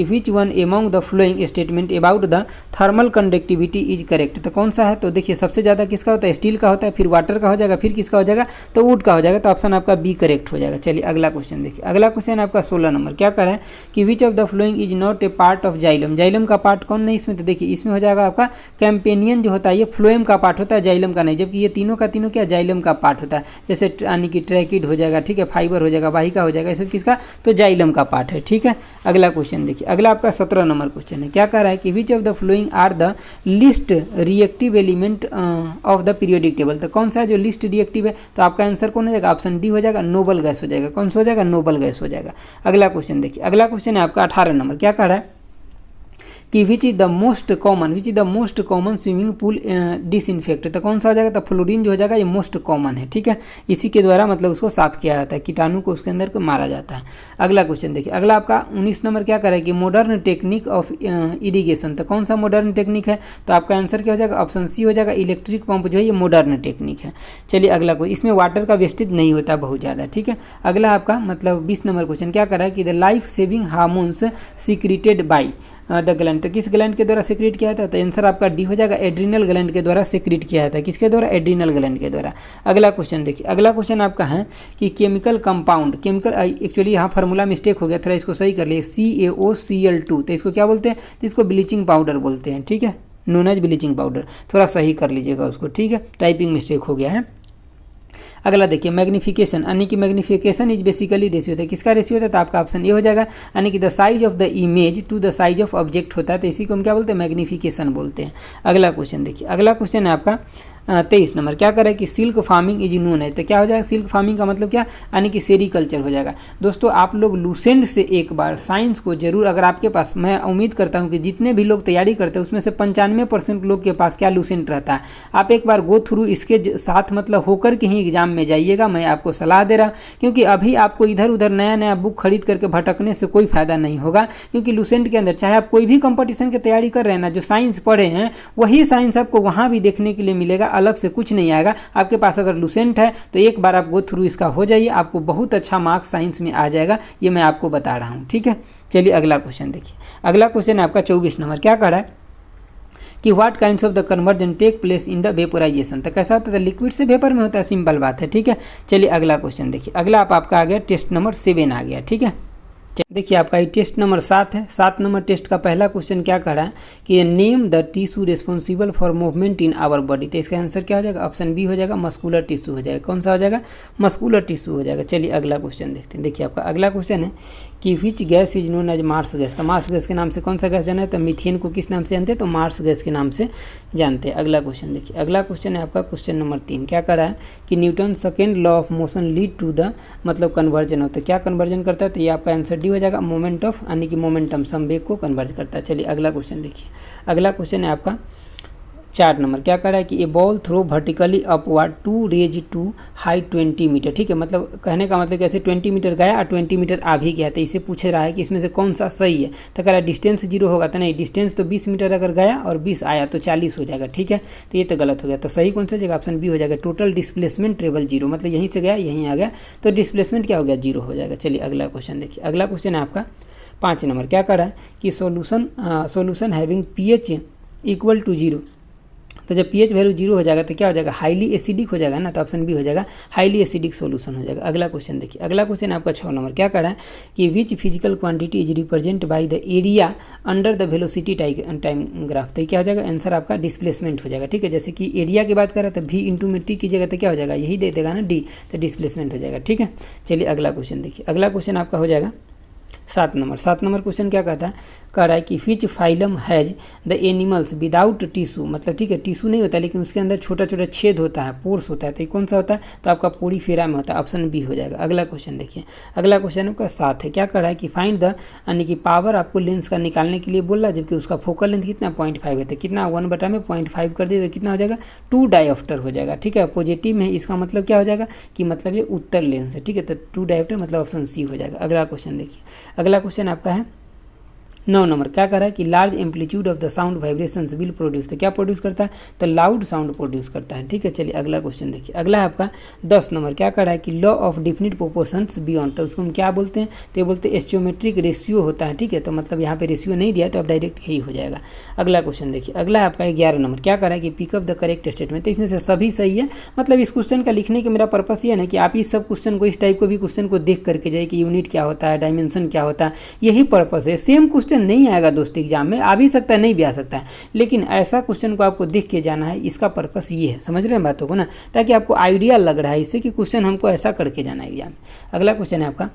which one among the following statement about the thermal conductivity is correct, तो कौन सा है, तो देखिए सबसे ज़्यादा किसका होता है, स्टील का होता है, फिर वाटर का हो जाएगा, फिर किसका हो जाएगा, तो वुड का हो जाएगा, तो ऑप्शन आपका बी करेक्ट हो जाएगा। चलिए अगला क्वेश्चन देखिए। अगला क्वेश्चन आपका 16 नंबर। क्या कह रहा है कि which of the following is not a part of xylem, xylem का पार्ट कौन नहीं इसमें, तो देखिए इसमें हो जाएगा आपका कैंपेनियन जो होता है, ये फ्लोएम का पार्ट होता है, जाइलम का नहीं, जबकि ये तीनों का तीनों क्या जाइलम का पार्ट होता है। जैसे यानी कि ट्रैकिड हो जाएगा, ठीक है, फाइबर हो जाएगा, वाहिका हो जाएगा, ये सब किसका, तो जाइलम का पार्ट है, ठीक है। अगला क्वेश्चन देखिए। अगला आपका 17 नंबर क्वेश्चन है। क्या कह रहा है कि which of the following are the least reactive element of the periodic table, तो कौन सा है जो लिस्ट रिएक्टिव है, तो आपका आंसर कौन हो जाएगा, ऑप्शन डी हो जाएगा, नोबल गैस हो जाएगा। कौन सा हो जाएगा, नोबल गैस हो जाएगा। अगला क्वेश्चन देखिए। अगला क्वेश्चन है आपका 18 नंबर। क्या कह रहा है कि which is the most common swimming pool disinfect, तो कौन सा हो जाएगा, तो फ्लोरीन जो हो जाएगा ये मोस्ट कॉमन है, ठीक है। इसी के द्वारा मतलब उसको साफ किया जाता है, कीटाणु को उसके अंदर को मारा जाता है। अगला क्वेश्चन देखिए। अगला आपका 19 नंबर। क्या करें कि मॉडर्न टेक्निक ऑफ इरिगेशन, तो कौन सा मॉडर्न टेक्निक है, तो आपका आंसर क्या हो जाएगा, ऑप्शन सी हो जाएगा, इलेक्ट्रिक पंप जो है ये मॉडर्न टेक्निक है। चलिए अगला क्वेश्चन, इसमें वाटर का वेस्टेज नहीं होता बहुत ज़्यादा, ठीक है। अगला आपका मतलब 20 नंबर क्वेश्चन। क्या कर रहा है कि the life saving hormones secreted by the gland, तो किस ग्लैंड के द्वारा सीक्रेट किया जाता है, तो आंसर आपका डी हो जाएगा, एड्रिनल ग्लैंड के द्वारा सीक्रेट किया जाता है। किसके द्वारा, एड्रिनल ग्लैंड के द्वारा। अगला क्वेश्चन देखिए। अगला क्वेश्चन आपका है कि केमिकल कंपाउंड, एक्चुअली यहाँ फार्मूला मिस्टेक हो गया, थोड़ा इसको सही कर लिए, CaOCl2, तो इसको क्या बोलते हैं, तो इसको ब्लीचिंग पाउडर बोलते हैं, ठीक है, नोन एज ब्लीचिंग पाउडर, थोड़ा सही कर लीजिएगा उसको, ठीक है, टाइपिंग मिस्टेक हो गया है। अगला देखिए मैग्निफिकेशन, यानी कि मैग्निफिकेशन इज बेसिकली रेशियो होता है, किसका रेशियो होता है, तो आपका ऑप्शन ये हो जाएगा, यानी कि the size of the image to the size of object होता है, तो इसी को हम क्या बोलते हैं, मैग्निफिकेशन बोलते हैं। अगला क्वेश्चन देखिए। अगला क्वेश्चन है आपका 23 नंबर। क्या करें कि सिल्क फार्मिंग इज नोन है, तो क्या हो जाएगा, सिल्क फार्मिंग का मतलब क्या, यानी कि सेरीकल्चर हो जाएगा। दोस्तों आप लोग लूसेंट से एक बार साइंस को जरूर, अगर आपके पास, मैं उम्मीद करता हूं कि जितने भी लोग तैयारी करते हैं उसमें से 95% लोग के पास क्या लूसेंट रहता है। आप एक बार गो थ्रू इसके साथ मतलब होकर के ही एग्जाम में जाइएगा, मैं आपको सलाह दे रहा, क्योंकि अभी आपको इधर उधर नया नया बुक खरीद करके भटकने से कोई फायदा नहीं होगा। क्योंकि लूसेंट के अंदर चाहे आप कोई भी कंपटीशन की तैयारी कर रहे हैं ना, जो साइंस पढ़े हैं वही साइंस आपको वहाँ भी देखने के लिए मिलेगा, अलग से कुछ नहीं आएगा। आपके पास अगर लूसेंट है तो एक बार आप गो थ्रू इसका हो जाइए, आपको बहुत अच्छा मार्क्स साइंस में आ जाएगा, ये मैं आपको बता रहा हूँ, ठीक है। चलिए अगला क्वेश्चन देखिए। अगला क्वेश्चन है आपका 24 नंबर। क्या कर रहा है कि what kinds of the conversion take place in the vaporisation, तो कैसा होता है, लिक्विड से वेपर में होता है, सिंपल बात है, ठीक है। चलिए अगला क्वेश्चन देखिए। अगला आपका आ गया टेस्ट नंबर 7 आ गया, ठीक है। देखिए आपका ये टेस्ट नंबर 7 है। 7 नंबर टेस्ट का पहला क्वेश्चन क्या कर रहा है कि name the tissue responsible for movement in our body, तो इसका आंसर क्या हो जाएगा, ऑप्शन बी हो जाएगा, मस्कुलर टिश्यू हो जाएगा। कौन सा हो जाएगा, मस्कुलर टिश्यू हो जाएगा। चलिए अगला क्वेश्चन देखते हैं। देखिए आपका अगला क्वेश्चन है कि which gas is known as marsh gas, तो मार्स गैस के नाम से कौन सा गैस जाना है, तो मीथेन को किस नाम से जानते हैं, तो मार्स गैस के नाम से जानते हैं। अगला क्वेश्चन देखिए। अगला क्वेश्चन है आपका क्वेश्चन नंबर 3। क्या कर रहा है कि Newton second law of motion lead to the मतलब कन्वर्जन होता है, क्या कन्वर्जन करता है, तो ये आपका आंसर डी हो जाएगा, मोमेंट ऑफ, यानी कि मोमेंटम, संवेग को कन्वर्ज करता है। चलिए अगला क्वेश्चन देखिए। अगला क्वेश्चन है आपका 4 नंबर। क्या कर रहा है कि a ball throw vertically upward to raise to height 20 metre, ठीक है, मतलब कहने का मतलब कैसे 20 मीटर गया और 20 मीटर आ भी गया, तो इसे पूछ रहा है कि इसमें से कौन सा सही है, तो कह रहा है डिस्टेंस 0 होगा, तो नहीं, डिस्टेंस तो 20 मीटर अगर गया और 20 आया तो 40 हो जाएगा, ठीक है, तो ये तो गलत हो गया। तो सही कौन सा जगह, ऑप्शन बी हो जाएगा, टोटल डिस्प्लेसमेंट ट्रेवल 0, मतलब यहीं से गया यहीं आ गया तो डिस्प्लेसमेंट क्या हो गया, 0 हो जाएगा। चलिए अगला क्वेश्चन देखिए। अगला क्वेश्चन है आपका 5 नंबर। क्या कर रहा है कि solution having pH equal to 0, तो जब pH वैल्यू 0 हो जाएगा तो क्या हो जाएगा, हाईली एसिडिक हो जाएगा ना, तो ऑप्शन बी हो जाएगा हाईली एसिडिक सॉल्यूशन हो जाएगा। अगला क्वेश्चन देखिए, अगला क्वेश्चन आपका 6 नंबर क्या कर रहा है कि which physical quantity is represent by the area under the velocity time graph. तो क्या हो जाएगा, आंसर आपका डिस्प्लेसमेंट हो जाएगा। ठीक है, जैसे कि एरिया की बात करें तो v इंटू में टी कीजिएगा तो क्या हो जाएगा, यही दे देगा ना डी, तो डिस्प्लेसमेंट हो जाएगा। ठीक है, चलिए अगला क्वेश्चन देखिए, अगला क्वेश्चन आपका हो जाएगा 7 नंबर। 7 नंबर क्वेश्चन क्या कहता है, कह रहा है कि which phylum has the animals without tissue, मतलब ठीक है टिश्यू नहीं होता है लेकिन उसके अंदर छोटा छोटा छेद होता है, पोर्स होता है, तो ये कौन सा होता है, तो आपका पोरीफेरा में होता है, ऑप्शन बी हो जाएगा। अगला क्वेश्चन देखिए, अगला क्वेश्चन आपका 7 है, क्या कर रहा है कि फाइंड द, यानी कि पावर आपको लेंस का निकालने के लिए बोल रहा है, जबकि उसका फोकल लेंथ कितना 0.5 है, तो कितना 1 में 0.5 कर दिए तो कितना हो जाएगा 2 डायोप्टर हो जाएगा। ठीक है, पॉजिटिव में इसका मतलब क्या हो जाएगा कि मतलब ये उत्तर लेंस है। ठीक है, तो 2 डायोप्टर मतलब ऑप्शन सी हो जाएगा। अगला क्वेश्चन देखिए, अगला क्वेश्चन आपका है 9 नंबर, क्या कर रहा है कि large amplitude of the sound vibrations will produce, तो क्या प्रोड्यूस करता है, तो लाउड साउंड प्रोड्यूस करता है। ठीक है, चलिए अगला क्वेश्चन देखिए, अगला है आपका 10 नंबर, क्या कर रहा है कि law of definite proportions beyond, तो उसको हम क्या बोलते हैं, तो ये बोलते हैं एस्टियोमेट्रिक रेशियो होता है। ठीक है, तो मतलब यहाँ पे रेशियो नहीं दिया तो अब डायरेक्ट यही हो जाएगा। अगला क्वेश्चन देखिए, अगला है आपका 11 नंबर, क्या कर रहा है कि पिकअप द करेक्ट स्टेटमेंट, तो इसमें से सभी सही है। मतलब इस क्वेश्चन का लिखने का मेरा पर्पस ये है ना कि आप इस सब क्वेश्चन को, इस टाइप को भी क्वेश्चन को देख करके जाइए कि यूनिट क्या होता है, डायमेंशन क्या होता है, यही पर्पस है। सेम क्वेश्चन नहीं आएगा दोस्तों एग्जाम में, आ भी सकता है नहीं भी आ सकता है, लेकिन ऐसा क्वेश्चन को आपको देख के जाना है, इसका पर्पस ये है। समझ रहे हैं बातों को ना, ताकि आपको आइडिया लग रहा है इससे कि क्वेश्चन हमको ऐसा करके जाना है एग्जाम में। अगला क्वेश्चन है आपका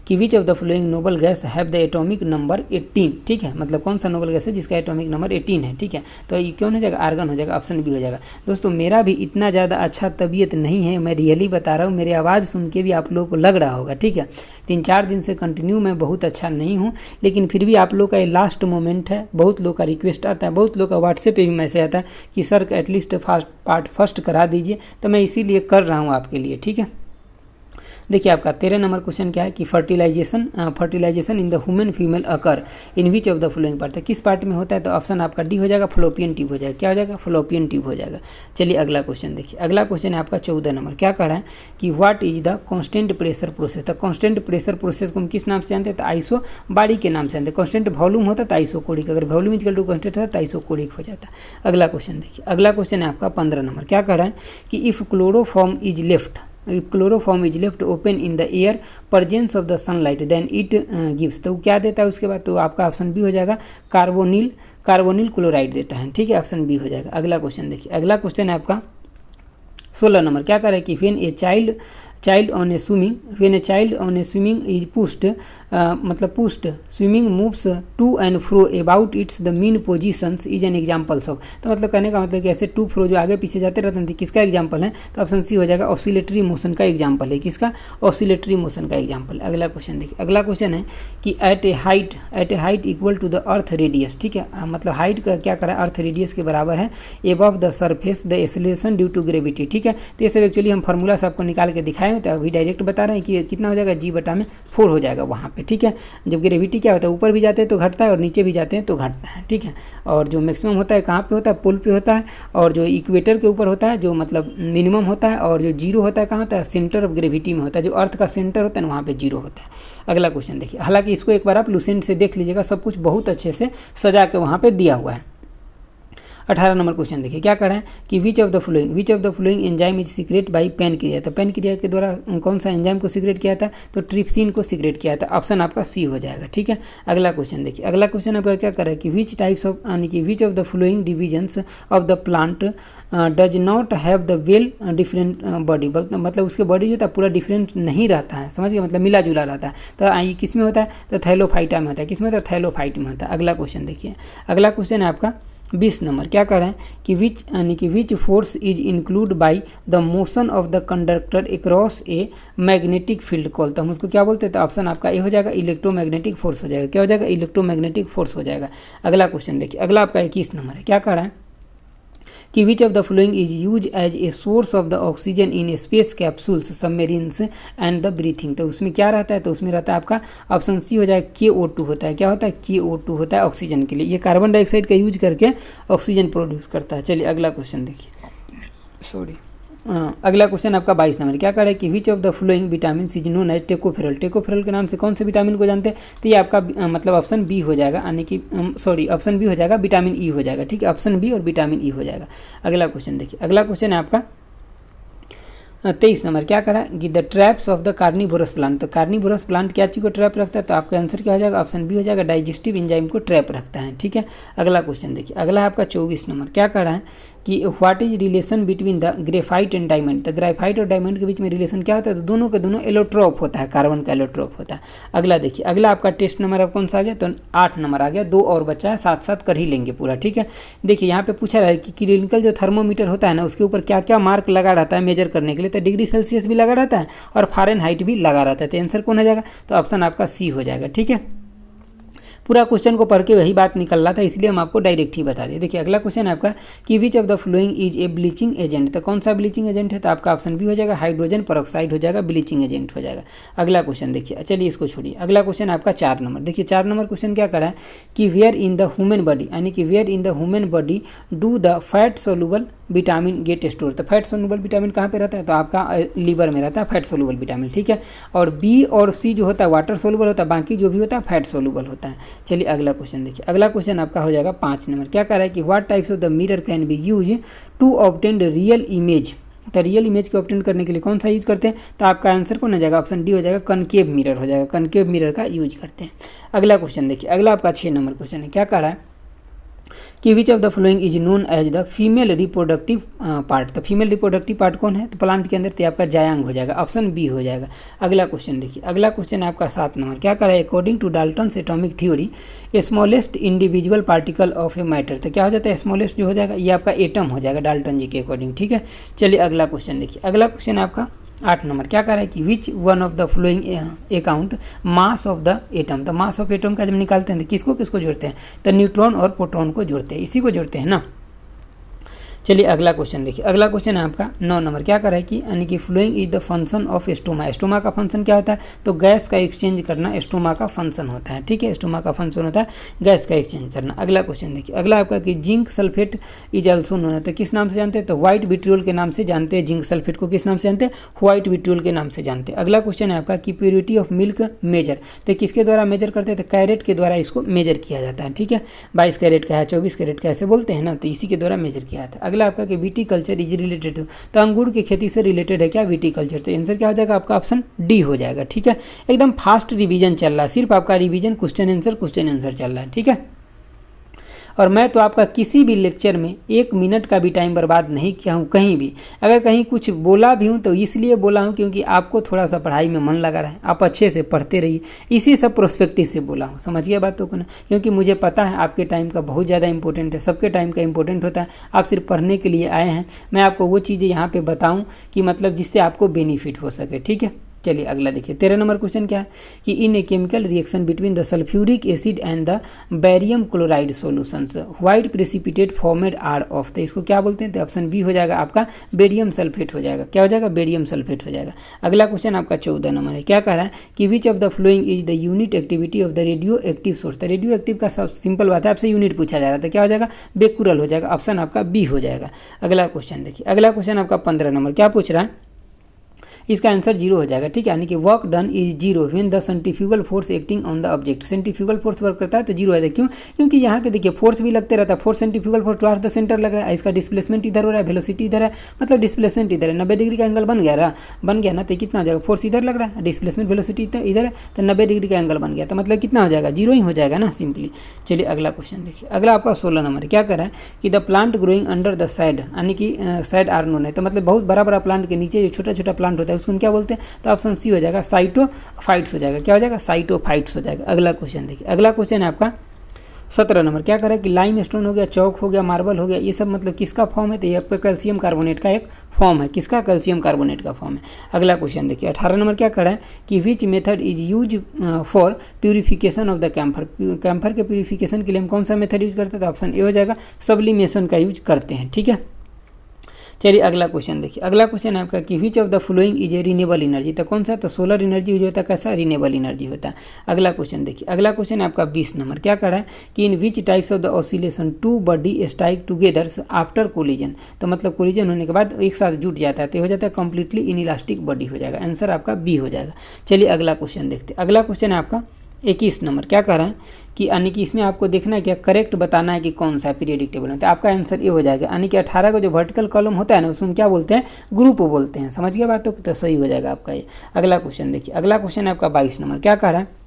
कि which of the flowing noble guys have the atomic number 18। ठीक है, मतलब कौन सा नोबल गैस है जिसका एटॉमिक नंबर 18 है। ठीक है, तो ये क्यों हो जाएगा, आर्गन हो जाएगा, ऑप्शन बी हो जाएगा। दोस्तों मेरा भी इतना ज़्यादा अच्छा तबीयत नहीं है, मैं रियली बता रहा हूँ, मेरी आवाज़ सुन के भी आप लोगों को लग रहा होगा। ठीक है, 3-4 दिन से कंटिन्यू मैं बहुत अच्छा नहीं हूँ, लेकिन फिर भी आप लोग का ये लास्ट मोमेंट है। बहुत लोग का रिक्वेस्ट आता है, बहुत लोग का व्हाट्सएप पे भी मैसेज आता है कि सर एटलीस्ट पार्ट फर्स्ट करा दीजिए, तो मैं इसीलिए कर रहा हूँ आपके लिए। ठीक है, देखिए आपका 13 नंबर क्वेश्चन क्या है कि fertilisation in the human female occur in which of the following part, है किस पार्ट में होता है, तो ऑप्शन आपका डी हो जाएगा, फ्लोपियन ट्यूब हो जाएगा। क्या हो जाएगा, फ्लोपियन ट्यूब हो जाएगा। चलिए अगला क्वेश्चन देखिए, अगला क्वेश्चन है आपका 14 नंबर, क्या कर रहा है कि what is the constant pressure process, तो कांस्टेंट प्रेशर प्रोसेस को हम किस नाम से जानते हैं, तो आइसोबारिक के नाम से जानते हैं। कांस्टेंट वॉल्यूम होता है तो आइसोकोरिक, अगर वॉल्यूम इक्वल टू कांस्टेंट होता है तो आइसोकोरिक हो जाता है। अगला क्वेश्चन देखिए, अगला क्वेश्चन है आपका 15 नंबर, क्या कर रहा है कि if chloroform is left open in the air presence of the sunlight then it gives, तो क्या देता है उसके बाद, तो आपका ऑप्शन बी हो जाएगा, कार्बोनिल क्लोराइड देता है। ठीक है, ऑप्शन बी हो जाएगा। अगला क्वेश्चन देखिए, अगला क्वेश्चन है आपका 16 नंबर, क्या कर रहा है कि when a child on a swimming is pushed, मतलब pushed swimming moves to and fro about its the mean positions is an examples of, तो मतलब कहने का मतलब कि ऐसे टू फ्रो जो आगे पीछे जाते रहते हैं, किसका एग्जांपल है, तो ऑप्शन सी हो जाएगा, ऑसिलेटरी मोशन का एग्जांपल है। किसका, ऑसिलेटरी मोशन का एग्जांपल। अगला क्वेश्चन देखिए, अगला क्वेश्चन है कि at a height equal to the earth radius. ठीक है, मतलब हाइट का क्या करा, अर्थ रेडियस के बराबर है, above the surface the acceleration due to gravity. ठीक है, तो ये सब एक्चुअली हम फार्मूला से आपको निकाल के दिखाए, तो अभी डायरेक्ट बता रहे हैं कि कितना हो जाएगा, G/4 हो जाएगा वहाँ पे। ठीक है, जब ग्रेविटी क्या होता है, ऊपर भी जाते हैं तो घटता है और नीचे भी जाते हैं तो घटता है। ठीक है, और जो मैक्सिमम होता है कहाँ पे होता है, पोल पे होता है, और जो इक्वेटर के ऊपर होता है जो मतलब मिनिमम होता है, और जो जीरो होता है कहाँ होता है, सेंटर ऑफ ग्रेविटी में होता है, जो अर्थ का सेंटर होता है ना वहाँ पे जीरो होता है। अगला क्वेश्चन देखिए, हालांकि इसको एक बार आप लुसेंट से देख लीजिएगा, सब कुछ बहुत अच्छे से सजा के वहाँ पे दिया हुआ है। 18 नंबर क्वेश्चन देखिए, क्या कर रहा है कि which of the flowing enzyme is secret by pancreas, तो पैनक्रिया के द्वारा कौन सा एंजाइम को सीक्रेट किया था, तो ट्रिप्सिन को सीक्रेट किया था। ऑप्शन आपका सी हो जाएगा। ठीक है, अगला क्वेश्चन देखिए, अगला क्वेश्चन आपका क्या कर रहा है कि which of the flowing divisions of the plant does not have the well different body, मतलब उसके बॉडी जो था पूरा डिफरेंट नहीं रहता है, समझ गए, मतलब मिला जुला रहता है। तो ये किस में होता है, तो थैलोफाइटा में होता है। किस में होता है, थैलोफाइट में होता है। अगला क्वेश्चन देखिए, अगला क्वेश्चन है आपका 20 नंबर, क्या कर रहे हैं कि which force is include by the motion of the conductor across a magnetic field call, तो हम उसको क्या बोलते हैं, तो ऑप्शन आपका ए हो जाएगा, इलेक्ट्रोमैग्नेटिक फोर्स हो जाएगा। क्या हो जाएगा, इलेक्ट्रोमैग्नेटिक फोर्स हो जाएगा। अगला क्वेश्चन देखिए, अगला आपका 21 नंबर है, क्या कर रहा है कि which of the following is use as a source of the oxygen in space capsules submarines and the breathing, तो उसमें क्या रहता है, तो उसमें रहता है आपका ऑप्शन सी हो जाएगा, KO2 होता है। क्या होता है, KO2 होता है ऑक्सीजन के लिए, ये कार्बन डाइऑक्साइड का यूज करके ऑक्सीजन प्रोड्यूस करता है। चलिए अगला क्वेश्चन देखिए, अगला क्वेश्चन आपका 22 नंबर क्या कर रहा है कि which of the following vitamin is known as tocopherol. Tocopherol के नाम से कौन से विटामिन को जानते हैं? तो ये आपका मतलब ऑप्शन बी हो जाएगा, यानी कि सॉरी ऑप्शन बी हो जाएगा, विटामिन ई हो जाएगा। ठीक है, ऑप्शन बी और विटामिन ई हो जाएगा। अगला क्वेश्चन देखिए, अगला क्वेश्चन है आपका 23 नंबर क्या करा कि the traps of the carnivorous plant. तो कार्निवोरस प्लांट क्या चीज़ को ट्रैप रखता है? तो आपका आंसर क्या हो जाएगा? ऑप्शन बी हो जाएगा, डाइजेस्टिव एंजाइम को ट्रैप रखता है। ठीक है, अगला क्वेश्चन देखिए, अगला है आपका 24 नंबर क्या कर रहा है कि what is relation between the graphite and diamond. तो ग्रेफाइट और डायमंड के बीच में रिलेशन क्या होता है? तो दोनों के दोनों एलोट्रोप होता है, कार्बन का एलोट्रोप होता है। अगला देखिए, अगला आपका टेस्ट नंबर अब कौन सा आ गया? तो 8 नंबर आ गया, 2 और बच्चा है, साथ साथ कर ही लेंगे पूरा। ठीक है, देखिए यहाँ पे पूछा रहा है कि क्लिनिकल जो थर्मोमीटर होता है ना, उसके ऊपर क्या क्या मार्क लगा रहता है मेजर करने के लिए। तो डिग्री सेल्सियस भी लगा रहता है और फ़ारेनहाइट भी लगा रहता है। तो आंसर कौन हो जाएगा? तो ऑप्शन आपका सी हो जाएगा। ठीक है, पूरा क्वेश्चन को पढ़ के वही बात निकल रहा था, इसलिए हम आपको डायरेक्ट ही बता दिए। देखिए, अगला क्वेश्चन है आपका कि which of the following is a bleaching agent. तो कौन सा ब्लीचिंग एजेंट है? तो आपका ऑप्शन बी हो जाएगा, हाइड्रोजन पेरोक्साइड हो जाएगा, ब्लीचिंग एजेंट हो जाएगा। अगला क्वेश्चन देखिए, चलिए इसको छोड़िए। अगला क्वेश्चन आपका 4 नंबर। देखिए 4 नंबर क्वेश्चन क्या करा है कि where in the human body, यानी कि where in the human body do the fat soluble vitamin get store. तो फैट सोलुबल विटामिन कहाँ पे रहता है? तो आपका लीवर में रहता है फैट सोलुबल विटामिन। ठीक है, और बी और सी जो होता है वाटर सोलुबल होता है, बाकी जो भी होता है फैट सोलुबल होता है। चलिए अगला क्वेश्चन देखिए, अगला क्वेश्चन आपका हो जाएगा 5 नंबर क्या कह रहा है कि what types of the mirror can be use to obtain real image. तो रियल इमेज को ऑब्टेन करने के लिए कौन सा यूज करते हैं? तो आपका आंसर कौन हो जाएगा? ऑप्शन डी हो जाएगा, कनकेव मिरर हो जाएगा, कनकेव मिरर का यूज करते हैं। अगला क्वेश्चन देखिए, अगला आपका 6 नंबर क्वेश्चन है क्या कह रहा है कि which of the following is known as the female reproductive part. तो फीमेल रिप्रोडक्टिव पार्ट कौन है? तो प्लांट के अंदर तो आपका जायांग हो जाएगा, ऑप्शन बी हो जाएगा। अगला क्वेश्चन देखिए, अगला क्वेश्चन है आपका 7 नंबर क्या कर रहा है according to Dalton's atomic theory smallest individual particle of a matter. तो क्या हो जाता है? स्मॉलेस्ट जो हो जाएगा ये आपका एटम हो जाएगा डाल्टन जी के अकॉर्डिंग। ठीक है, चलिए अगला क्वेश्चन देखिए, अगला क्वेश्चन है आपका 8 नंबर क्या कह रहा है कि which one of the flowing account mass of the atom. तो मास ऑफ एटम का जब निकालते हैं तो किसको किसको जोड़ते हैं? तो न्यूट्रॉन और प्रोटॉन को जोड़ते हैं, इसी को जोड़ते हैं ना। चलिए अगला क्वेश्चन देखिए, अगला क्वेश्चन है आपका 9 नंबर क्या कर रहा है कि यानी कि following is the function of stoma. Stoma का फंक्शन क्या होता है? तो गैस का एक्सचेंज करना एस्टोमा का फंक्शन होता है। ठीक है, एस्टोमा का फंक्शन होता है गैस का एक्सचेंज करना। अगला क्वेश्चन देखिए, अगला आपका कि zinc sulphate is also known है। तो किस नाम से जानते हैं? तो व्हाइट विट्रियोल के नाम से जानते हैं। जिंक सल्फेट को किस नाम से जानते हैं? व्हाइट विट्रियोल के नाम से जानते हैं। अगला क्वेश्चन है आपका कि प्योरिटी ऑफ मिल्क मेजर। तो किसके द्वारा मेजर करते हैं? तो कैरेट के द्वारा इसको मेजर किया जाता है। ठीक है, 22 कैरेट का है, 24 कैरेट का ऐसे बोलते हैं ना, तो इसी के द्वारा मेजर किया जाता है। अगला आपका कि viticulture is related to. तो अंगूर की खेती से रिलेटेड है क्या? विटीकल्चर। तो आंसर क्या हो जाएगा? आपका ऑप्शन डी हो जाएगा। ठीक है, एकदम फास्ट रिवीजन चल रहा है, सिर्फ आपका रिवीजन क्वेश्चन आंसर चल रहा है। ठीक है, और मैं तो आपका किसी भी लेक्चर में 1 मिनट का भी टाइम बर्बाद नहीं किया हूँ कहीं भी। अगर कहीं कुछ बोला भी हूँ तो इसलिए बोला हूँ क्योंकि आपको थोड़ा सा पढ़ाई में मन लगा रहा है, आप अच्छे से पढ़ते रहिए, इसी सब प्रोस्पेक्टिव से बोला हूँ। समझ गया बातों को ना? क्योंकि मुझे पता है आपके टाइम का बहुत ज़्यादा इंपॉर्टेंट है, सबके टाइम का इंपॉर्टेंट होता है। आप सिर्फ पढ़ने के लिए आए हैं, मैं आपको वो चीज़ें यहाँ पर बताऊँ कि मतलब जिससे आपको बेनिफिट हो सके। ठीक है, चलिए अगला देखिए, 13 नंबर क्वेश्चन क्या है कि in a chemical reaction between the sulphuric acid and the barium chloride solutions white precipitate formed are of. तो इसको क्या बोलते हैं? तो ऑप्शन बी हो जाएगा आपका, बेरियम सल्फेट हो जाएगा। क्या हो जाएगा? बेरियम सल्फेट हो जाएगा। अगला क्वेश्चन आपका 14 नंबर है क्या कह रहा है कि which of the following is the unit activity of the radio active source. तो रेडियो एक्टिव का सब सिंपल बात है, आपसे यूनिट पूछा जा रहा था, क्या हो जाएगा? बेकुरल हो जाएगा, ऑप्शन आपका बी हो जाएगा। अगला क्वेश्चन देखिए, अगला क्वेश्चन आपका 15 नंबर क्या पूछ रहा है? इसका आंसर 0 हो जाएगा। ठीक है, यानी कि work done is 0 when the centrifugal force acting on the object. Centrifugal force work करता है तो 0 है। क्यों? क्योंकि यहाँ पे देखिए फोर्स भी लगते रहता है, force centrifugal force towards the centre लग रहा है, इसका डिस्प्लेसमेंट इधर हो रहा है, वेलोसिटी इधर है, मतलब डिस्प्लेसमेंट इधर है। 90 डिग्री का एंगल बन गया ना, तो कितना हो जाएगा? फोर्स इधर लग रहा है, डिस्प्लेसमेंट वेलोसिटी इधर है, तो 90 डिग्री का एंगल बन गया, तो मतलब कितना हो जाएगा? 0 ही हो जाएगा ना सिंपली। चलिए अगला क्वेश्चन देखिए, अगला आपका 16 नंबर क्या कर रहा है कि the plant growing under the side, यानी कि साइड आर नोन है। तो मतलब बहुत बड़ा बड़ा प्लांट के नीचे जो छोटा छोटा प्लांट होता है उसको क्या बोलते हैं? तो ऑप्शन सी हो जाएगा, साइटोफाइट्स हो जाएगा। क्या हो जाएगा? साइटोफाइट्स हो जाएगा। अगला क्वेश्चन देखिए, अगला क्वेश्चन है आपका 17 नंबर क्या करें कि लाइम स्टोन हो गया, चौक हो गया, मार्बल हो गया, ये सब मतलब किसका फॉर्म है? तो ये आपका कैल्शियम कार्बोनेट का एक फॉर्म है। किसका? कैल्शियम कार्बोनेट का फॉर्म है। अगला क्वेश्चन देखिए, 18 नंबर क्या करें कि which method is use for purification of the camphor. Camphor के प्यूरिफिकेशन के लिए हम कौन सा मेथड यूज करते हैं? तो ऑप्शन ए हो जाएगा, सब्लिमेशन का यूज करते हैं। ठीक है, चलिए अगला क्वेश्चन देखिए। अगला क्वेश्चन है आपका कि which of the following is a renewable energy, तो कौन सा, तो सोलर एनर्जी जो होता है कैसा, रिन्यूएबल एनर्जी होता है। अगला क्वेश्चन देखिए। अगला क्वेश्चन है आपका 20 नंबर, क्या कर रहा है कि in which types of the oscillation two body strike together after collision, तो मतलब कोलिजन होने के बाद एक साथ जुट जाता है तो हो जाता है कंप्लीटली इनइलास्टिक बॉडी हो जाएगा। आंसर आपका बी हो जाएगा। चलिए अगला क्वेश्चन देखते हैं। अगला क्वेश्चन है आपका 21 नंबर, क्या कर रहा है कि यानी कि इसमें आपको देखना है क्या, करेक्ट बताना है कि कौन सा पीरियडिक टेबल है। तो आपका आंसर ये हो जाएगा, यानी कि 18 का जो वर्टिकल कॉलम होता है ना उसमें क्या बोलते हैं, ग्रुप बोलते हैं। समझ गया बात, तो सही हो जाएगा आपका ये। अगला क्वेश्चन देखिए। अगला क्वेश्चन है आपका 22 नंबर, क्या कह रहा है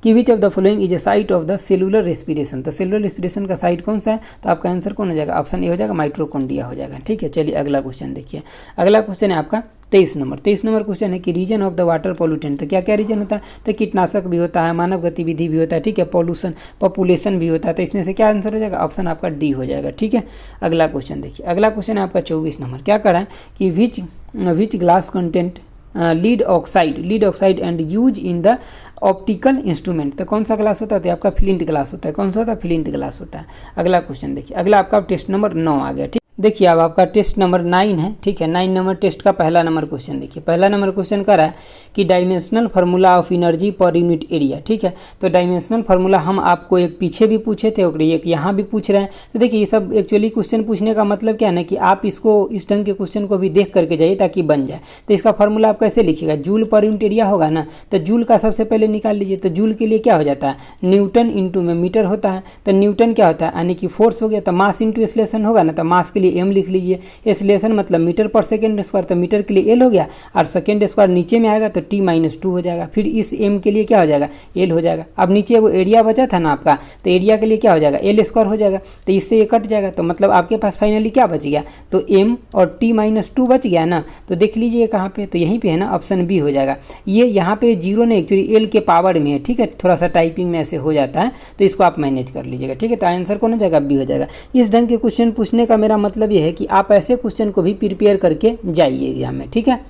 कि which of the following is a site of the cellular respiration, तो सेलुलर रेस्पिरेशन का साइट कौन सा है, तो आपका आंसर कौन हो जाएगा, ऑप्शन ए हो जाएगा, माइटोकॉन्ड्रिया हो जाएगा। ठीक है, चलिए अगला क्वेश्चन देखिए। अगला क्वेश्चन है आपका 23 नंबर। 23 नंबर क्वेश्चन है कि reason of the water pollutant, तो क्या क्या रीजन होता है, तो कीटनाशक भी होता है, मानव गतिविधि भी होता है, ठीक है, पॉल्यूशन पॉपुलेशन भी होता है। तो इसमें से क्या आंसर हो जाएगा, ऑप्शन आपका डी हो जाएगा। ठीक है, अगला क्वेश्चन देखिए। अगला क्वेश्चन है आपका 24 नंबर, क्या कर रहा है कि which glass content lead oxide and use in the optical instrument, तो कौन सा ग्लास होता है, तो आपका फ्लिंट ग्लास होता है। कौन सा होता है, फ्लिंट ग्लास होता है। अगला क्वेश्चन देखिए। अगला आपका टेस्ट नंबर 9 आ गया। ठीक, देखिए अब आपका टेस्ट नंबर 9 है। ठीक है, 9 नंबर टेस्ट का पहला नंबर क्वेश्चन देखिए। पहला नंबर क्वेश्चन कर रहा है कि dimensional formula of energy per unit area. ठीक है, तो डायमेंशनल फार्मूला हम आपको एक पीछे भी पूछे थे और एक यहाँ भी पूछ रहे हैं। तो देखिए ये सब एक्चुअली क्वेश्चन पूछने का मतलब क्या है ना कि आप इसको इस ढंग के क्वेश्चन को भी देख करके जाइए ताकि बन जाए। तो इसका फार्मूला आप कैसे लिखिएगा, जूल पर यूनिट एरिया होगा ना, तो जूल का सबसे पहले निकाल लीजिए। तो जूल के लिए क्या हो जाता है, न्यूटन इंटू में मीटर होता है। तो न्यूटन क्या होता है, यानी कि फोर्स हो गया। तो मास इंटू एक्सेलरेशन होगा ना, तो मास के लिए एम लिख लीजिए। एक्सेलरेशन मतलब मीटर पर सेकंड स्क्वायर, तो मीटर के लिए एल हो गया, और सेकंड स्क्वायर नीचे में आएगा तो t-2 हो जाएगा। फिर इस एम के लिए क्या हो जाएगा, एल हो जाएगा। अब नीचे वो एरिया बचा था ना आपका, तो एरिया के लिए क्या हो जाएगा, एल स्क्वायर हो जाएगा। तो इससे ये कट जाएगा, तो मतलब आपके पास फाइनली क्या बच गया, तो एम और t-2 बच गया ना। तो देख लीजिए कहाँ पे, तो यहीं पे है ना, ऑप्शन बी हो जाएगा। ये यहाँ पे जीरो ने एक्चुअली एल के पावर में है। ठीक है, थोड़ा सा टाइपिंग में ऐसे हो जाता है, तो इसको आप मैनेज कर लीजिएगा। ठीक है, तो आंसर कौन हो जाएगा, बी हो जाएगा। इस ढंग के क्वेश्चन पूछने का मेरा मतलब ये है कि आप ऐसे क्वेश्चन को भी प्रिपेयर करके जाइए एग्जाम में। ठीक है,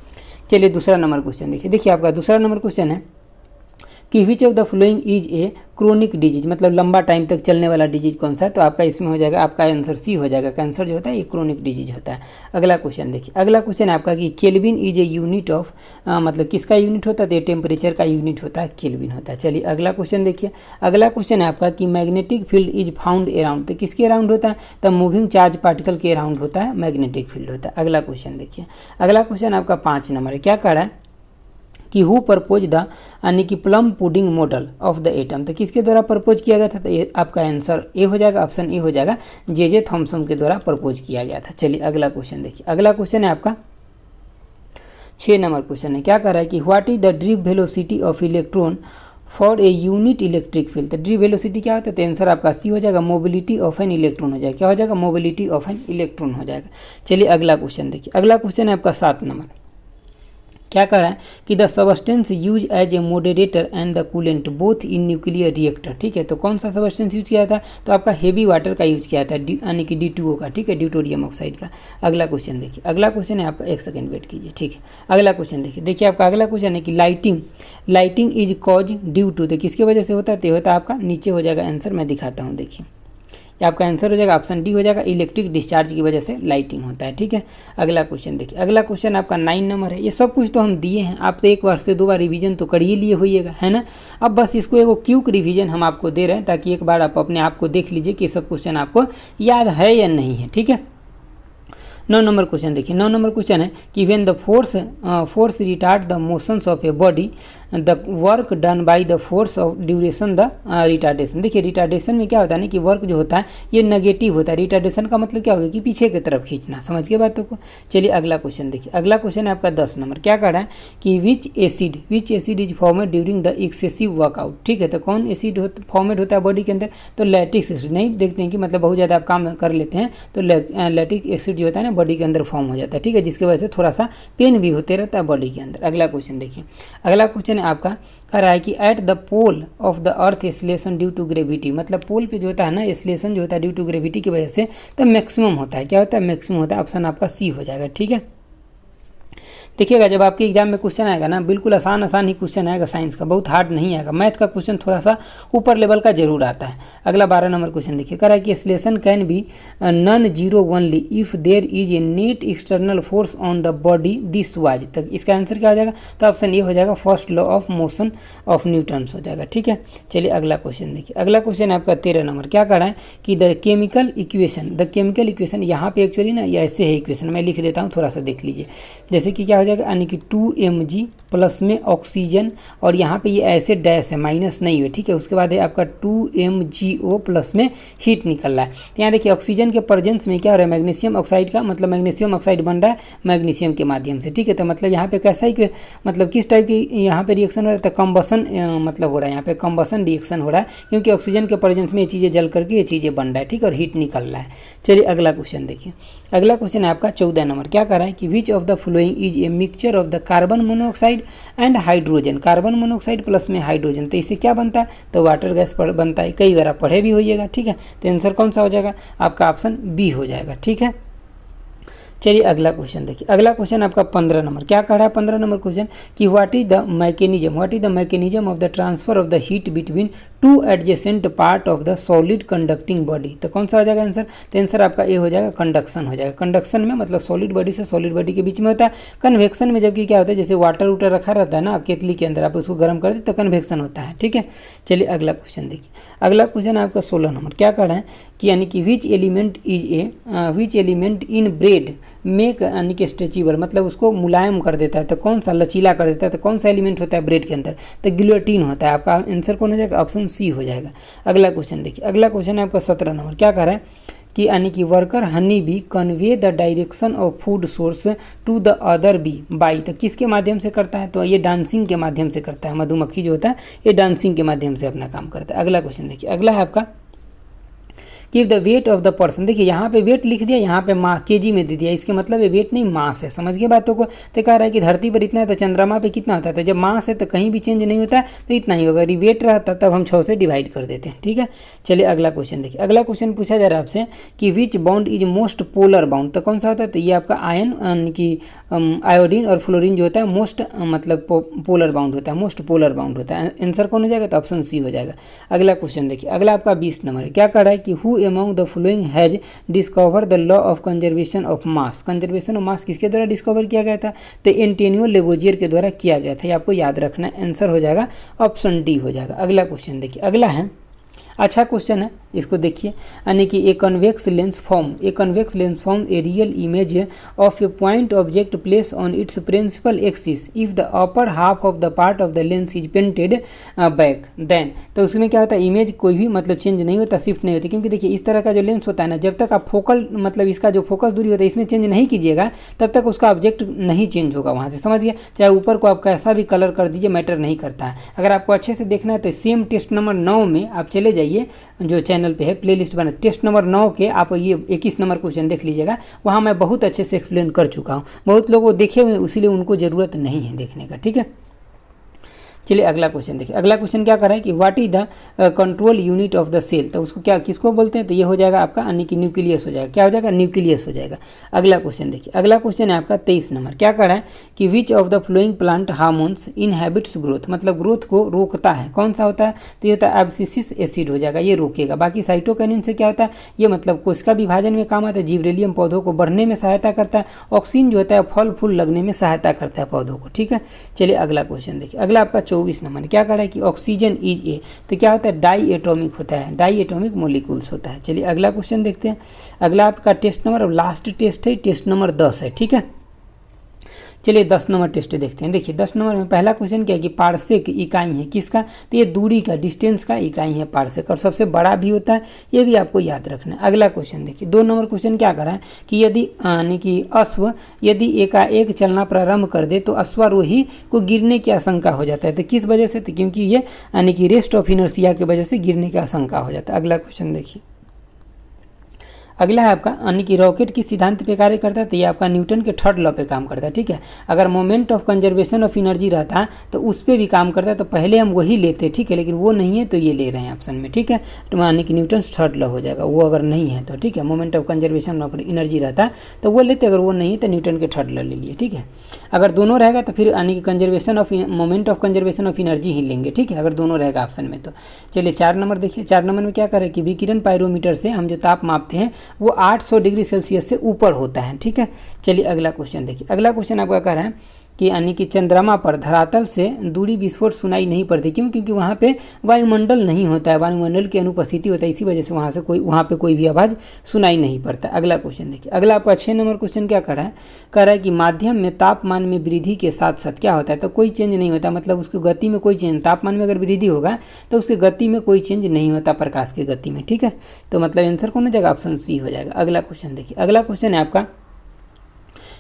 चलिए दूसरा नंबर क्वेश्चन देखिए। देखिए आपका दूसरा नंबर क्वेश्चन है कि which of the following is a chronic disease, मतलब लंबा टाइम तक चलने वाला डिजीज कौन सा है, तो आपका इसमें हो जाएगा, आपका आंसर सी हो जाएगा। कैंसर जो होता है ये क्रोनिक डिजीज होता है। अगला क्वेश्चन देखिए। अगला क्वेश्चन है आपका कि kelvin is a unit of, मतलब किसका यूनिट होता है, तो टेम्परेचर का यूनिट होता है, केल्विन होता है। चलिए अगला क्वेश्चन देखिए। अगला क्वेश्चन है आपका कि magnetic field is found around, तो किसके अराउंड होता है, तो मूविंग चार्ज पार्टिकल के अराउंड होता है, मैग्नेटिक फील्ड होता है। अगला क्वेश्चन देखिए। अगला क्वेश्चन आपका 5 नंबर है, क्या कर रहा है कि हु प्रपोज द, यानी कि plum pudding model of the atom, तो किसके द्वारा प्रपोज किया गया था, तो ये आपका आंसर ए हो जाएगा, ऑप्शन ए हो जाएगा, जे थॉमसन के द्वारा प्रपोज किया गया था। चलिए अगला क्वेश्चन देखिए। अगला क्वेश्चन है आपका 6 नंबर क्वेश्चन है, क्या कर रहा है कि what is the drip velocity of electron for a unit electric field, तो ड्रिप वेलोसिटी क्या होता है, तो आंसर आपका सी हो जाएगा, मोबिलिटी ऑफ एन इलेक्ट्रॉन हो जाएगा। क्या हो जाएगा, मोबिलिटी ऑफ एन इलेक्ट्रॉन हो जाएगा। चलिए अगला क्वेश्चन देखिए। अगला क्वेश्चन है आपका 7 नंबर, क्या कर रहा है कि the substance use as a moderator and the coolant both in nuclear reactor. ठीक है, तो कौन सा सबस्टेंस यूज किया था, तो आपका हेवी वाटर का यूज किया था, यानी कि D2O का। ठीक है, ड्यूटोरियम ऑक्साइड का। अगला क्वेश्चन देखिए। अगला क्वेश्चन है आपका, एक सेकंड वेट कीजिए। ठीक है, अगला क्वेश्चन देखिए। देखिए आपका अगला क्वेश्चन है कि lighting is cause due to, तो किसके वजह से होता है, तो होता है आपका, नीचे हो जाएगा आंसर, मैं दिखाता हूँ। देखिए ये आपका आंसर हो जाएगा, ऑप्शन डी हो जाएगा, इलेक्ट्रिक डिस्चार्ज की वजह से लाइटिंग होता है। ठीक है, अगला क्वेश्चन देखिए। अगला क्वेश्चन आपका 9 नंबर है। ये सब कुछ तो हम दिए हैं, आप तो एक बार से 2 बार रिवीजन तो कर ही लिए होइएगा, है ना। अब बस इसको एक क्विक रिवीजन हम आपको दे रहे हैं ताकि एक बार आप अपने आप को देख लीजिए कि सब क्वेश्चन आपको याद है या नहीं है। ठीक है, 9 नंबर क्वेश्चन देखिए। 9 नंबर क्वेश्चन है कि when the force retard the motions of a body the work done by the force of duration the retardation. देखिए रिटार्डेशन में क्या होता है ना कि वर्क जो होता है ये नेगेटिव होता है। रिटार्डेशन का मतलब क्या होगा कि पीछे की तरफ खींचना। समझ गए बातों को। चलिए अगला क्वेश्चन देखिए। अगला क्वेश्चन है आपका 10 नंबर, क्या कर रहा है कि विच acid is formed during the excessive workout. ठीक है, तो कौन एसिड फॉर्मेड होता है बॉडी के अंदर, तो लैक्टिक एसिड। नहीं देखते हैं कि मतलब बहुत ज़्यादा आप काम कर लेते हैं तो लैक्टिक एसिड जो होता है ना बॉडी के अंदर फॉर्म हो जाता है। ठीक है, जिसकी वजह से थोड़ा सा पेन भी होते रहता है बॉडी के अंदर। अगला क्वेश्चन देखिए। अगला क्वेश्चन है आपका कह रहा है कि at the pole of the earth acceleration due to gravity, मतलब पोल पे जो होता है ना एक्सीलरेशन जो होता है ड्यू टू ग्रेविटी की वजह से तो मैक्सिमम होता है। क्या होता है, मैक्सिमम होता है। ऑप्शन आपका सी हो जाएगा। ठीक है, देखिएगा जब आपके एग्जाम में क्वेश्चन आएगा ना, बिल्कुल आसान आसान ही क्वेश्चन आएगा साइंस का, बहुत हार्ड नहीं आएगा। मैथ का क्वेश्चन थोड़ा सा ऊपर लेवल का जरूर आता है। अगला 12 नंबर क्वेश्चन देखिए, कह रहा है कि acceleration can be non zero only if there is a net external force on the body this was. तक इसका आंसर क्या हो जाएगा, तो ऑप्शन ये हो जाएगा first law of motion of Newton's हो जाएगा। ठीक है, चलिए अगला क्वेश्चन देखिए। अगला क्वेश्चन आपका 13 नंबर, क्या कह रहा है कि द केमिकल इक्वेशन, यहाँ पे एक्चुअली ना ये ऐसे है इक्वेशन, मैं लिख देता हूँ, थोड़ा सा देख लीजिए। जैसे कि क्या हो जाएगा, यानी कि 2mg प्लस में ऑक्सीजन, और यहाँ पे ये ऐसे डैश है, माइनस नहीं है। ठीक है, उसके बाद है आपका 2mgO प्लस में हीट निकल रहा है। तो यहाँ देखिए ऑक्सीजन के प्रेजेंस में क्या हो रहा है, मैग्नीशियम ऑक्साइड का, मतलब मैग्नीशियम ऑक्साइड बन रहा है मैग्नीशियम के माध्यम से। ठीक है, तो मतलब यहाँ पे कैसा ही, मतलब किस टाइप की यहाँ पे रिएक्शन हो रहा है, तो कंबसन मतलब हो रहा है, यहाँ पे कंबसन रिएक्शन हो रहा है, क्योंकि ऑक्सीजन के प्रेजेंस में ये चीज़ें जल करके ये चीज़ें बन रहा है। ठीक है, और हीट निकल रहा है। चलिए अगला क्वेश्चन देखिए। अगला क्वेश्चन है आपका 14 नंबर, क्या कर रहा है कि which of the following is a mixture of the carbon monoxide and hydrogen. Carbon monoxide plus में हाइड्रोजन, तो इससे क्या बनता है, तो वाटर गैस बनता है। कई बार आप पढ़े भी होइएगा। ठीक है, तो आंसर कौन सा हो जाएगा, आपका ऑप्शन बी हो जाएगा। ठीक है, चलिए अगला क्वेश्चन देखिए। अगला क्वेश्चन आपका 15 नंबर, क्या कह रहा है 15 नंबर क्वेश्चन कि what is the mechanism of the transfer of the heat between two adjacent part of the solid conducting body. तो कौन सा हो जाएगा आंसर, तो आंसर आपका ए हो जाएगा, कंडक्शन हो जाएगा। कंडक्शन में मतलब सॉलिड बॉडी से सॉलिड बॉडी के बीच में होता है। कन्वेक्शन में जबकि क्या होता है, जैसे वाटर उटर रखा रहता है ना केतली के अंदर, आप उसको गर्म कर दे तो कन्वेक्शन होता है। ठीक है, चलिए अगला क्वेश्चन देखिए। अगला क्वेश्चन आपका 16 नंबर, क्या कह रहा है कि यानी कि which element in bread make यानी कि स्ट्रेचेबल, मतलब उसको मुलायम कर देता है, तो कौन सा, लचीला कर देता है, तो कौन सा एलिमेंट होता है ब्रेड के अंदर, तो गिलोटिन होता है। आपका आंसर कौन हो जाएगा, ऑप्शन सी हो जाएगा। अगला क्वेश्चन देखिए। अगला क्वेश्चन है आपका 17 नंबर, क्या कह रहा है कि यानी कि worker honey bee convey the direction of food source to the other bee by, तो किसके माध्यम से करता है, तो ये डांसिंग के माध्यम से करता है। मधुमक्खी जो होता है ये डांसिंग के माध्यम से अपना काम करता है। अगला क्वेश्चन देखिए। अगला है आपका कि the weight of the person, देखिए यहाँ पे वेट लिख दिया, यहाँ पे मास केजी में दे दिया, इसके मतलब ये वेट नहीं मास है। समझ गए बातों को, तो कह रहा है कि धरती पर इतना है तो चंद्रमा पे कितना होता है, तो जब मास है तो कहीं भी चेंज नहीं होता है, तो इतना ही होगा। वेट रहता तब हम 6 से डिवाइड कर देते हैं। ठीक है, चलिए अगला क्वेश्चन देखिए। अगला क्वेश्चन पूछा जा रहा है आपसे कि which bond is most polar bond, तो कौन सा होता है, तो ये आपका आयन की आयोडीन और फ्लोरीन जो होता है मोस्ट मतलब पोलर बाउंड होता है, मोस्ट पोलर बाउंड होता है। आंसर कौन हो जाएगा, तो ऑप्शन सी हो जाएगा। अगला क्वेश्चन देखिए। अगला आपका 20 नंबर है, क्या कर रहा है कि who among the following has discover the law of conservation of mass. Conservation of mass किसके द्वारा डिस्कवर किया गया था, तो एंटोनियो लेवोजियर के द्वारा किया गया था। ये आपको याद रखना है, आंसर हो जाएगा ऑप्शन डी हो जाएगा। अगला क्वेश्चन देखिए। अगला है, अच्छा क्वेश्चन है, इसको देखिए। यानी कि a convex lens form a real image of a point object place on its principal axis if the upper half of the part of the lens is painted back then, तो उसमें क्या होता है, इमेज कोई भी मतलब change नहीं होता, शिफ्ट नहीं होती। क्योंकि देखिए इस तरह का जो लेंस होता है ना, जब तक आप फोकल मतलब इसका जो फोकस दूरी होता है इसमें चेंज नहीं कीजिएगा, तब तक उसका ऑब्जेक्ट नहीं चेंज होगा वहाँ से। समझ गए, चाहे ऊपर को आप कैसा भी कलर कर दीजिए, मैटर नहीं करता है। अगर आपको अच्छे से देखना है तो सेम टेस्ट नंबर 9 में आप चले जाइए, जो चैनल पे है प्लेलिस्ट बना, टेस्ट नंबर 9 के आप ये 21 नंबर क्वेश्चन देख लीजिएगा। वहाँ मैं बहुत अच्छे से एक्सप्लेन कर चुका हूँ। बहुत लोग वो देखे हुए, इसीलिए उनको ज़रूरत नहीं है देखने का। ठीक है, चलिए अगला क्वेश्चन देखिए। अगला क्वेश्चन क्या कर रहा है कि what is the control unit of the cell, तो उसको क्या किसको बोलते हैं, तो ये हो जाएगा आपका यानी कि न्यूक्लियस हो जाएगा। क्या हो जाएगा, न्यूक्लियस हो जाएगा। अगला क्वेश्चन देखिए। अगला क्वेश्चन है आपका 23 नंबर, क्या कर रहा है कि which of the flowing plant hormones inhabits growth, मतलब ग्रोथ को रोकता है, कौन सा होता है, तो ये होता है एब्सिसिक एसिड हो जाएगा, ये रोकेगा। बाकी साइटोकिनिन से क्या होता है, ये मतलब कोशिका विभाजन में काम आता है, जिब्रेलियम पौधों को बढ़ने में सहायता करता है, ऑक्सीजन जो होता है फल फूल लगने में सहायता करता है पौधों को। ठीक है, चलिए अगला क्वेश्चन देखिए। अगला आपका 24 नंबर, क्या कर रहा है कि ऑक्सीजन इज ए, तो क्या होता है, डाई एटॉमिक होता है, डाई एटॉमिक मोलिक्यूल्स होता है। चलिए अगला क्वेश्चन देखते हैं। अगला आपका टेस्ट नंबर, अब लास्ट टेस्ट है, टेस्ट नंबर 10 है। ठीक है, चलिए 10 नंबर टेस्ट देखते हैं। देखिए 10 नंबर में पहला क्वेश्चन क्या है कि पार्सेक इकाई है किसका, तो ये दूरी का, डिस्टेंस का इकाई है पार्सेक, और सबसे बड़ा भी होता है, ये भी आपको याद रखना है। अगला क्वेश्चन देखिए 2 नंबर क्वेश्चन क्या कर रहा है कि यदि यानी कि अश्व यदि एकाएक चलना प्रारंभ कर दे तो अश्वारोही को गिरने की आशंका हो जाता है, तो किस वजह से, तो क्योंकि ये यानी कि रेस्ट ऑफ इनर्शिया की वजह से गिरने की आशंका हो जाता है। अगला क्वेश्चन देखिए। अगला है आपका यानी कि रॉकेट किस सिद्धांत पे कार्य करता है, तो ये आपका न्यूटन के थर्ड लॉ पे काम करता है। ठीक है, अगर moment of conservation of energy रहता तो उस पर भी काम करता है, तो पहले हम वही लेते। ठीक है, लेकिन वो नहीं है तो ये ले रहे हैं ऑप्शन में। ठीक है, तो यानी कि न्यूटन थर्ड लॉ हो जाएगा वो अगर नहीं है तो। ठीक है, moment of conservation of energy रहता तो वो लेते, अगर वो नहीं है तो न्यूटन के थर्ड लॉ ले लिए। ठीक है, अगर दोनों रहेगा तो फिर यानी कि conservation of moment of conservation of energy ही लेंगे। ठीक है, अगर दोनों रहेगा ऑप्शन में तो। चलिए 4 नंबर देखिए, 4 नंबर में क्या करें कि विकिरण पायरोमीटर से हम जो ताप मापते हैं वो 800 डिग्री सेल्सियस से ऊपर होता है। ठीक है, चलिए अगला क्वेश्चन देखिए। अगला क्वेश्चन आपका कह रहा है कि यानी कि चंद्रमा पर धरातल से दूरी विस्फोट सुनाई नहीं पड़ती। क्यों? क्योंकि वहाँ पे वायुमंडल नहीं होता है, वायुमंडल की अनुपस्थिति होता है, इसी वजह से वहाँ पे कोई भी आवाज़ सुनाई नहीं पड़ता। अगला क्वेश्चन देखिए। अगला आपका 6 नंबर क्वेश्चन क्या कर रहा है, कह रहा है कि माध्यम में तापमान में वृद्धि के साथ साथ क्या होता है, तो कोई चेंज नहीं होता, मतलब उसकी गति में कोई चेंज, तापमान में अगर वृद्धि होगा तो उसकी गति में कोई चेंज नहीं होता प्रकाश की गति में। ठीक है, तो मतलब आंसर कौन हो जाएगा, ऑप्शन सी हो जाएगा। अगला क्वेश्चन देखिए। अगला क्वेश्चन है आपका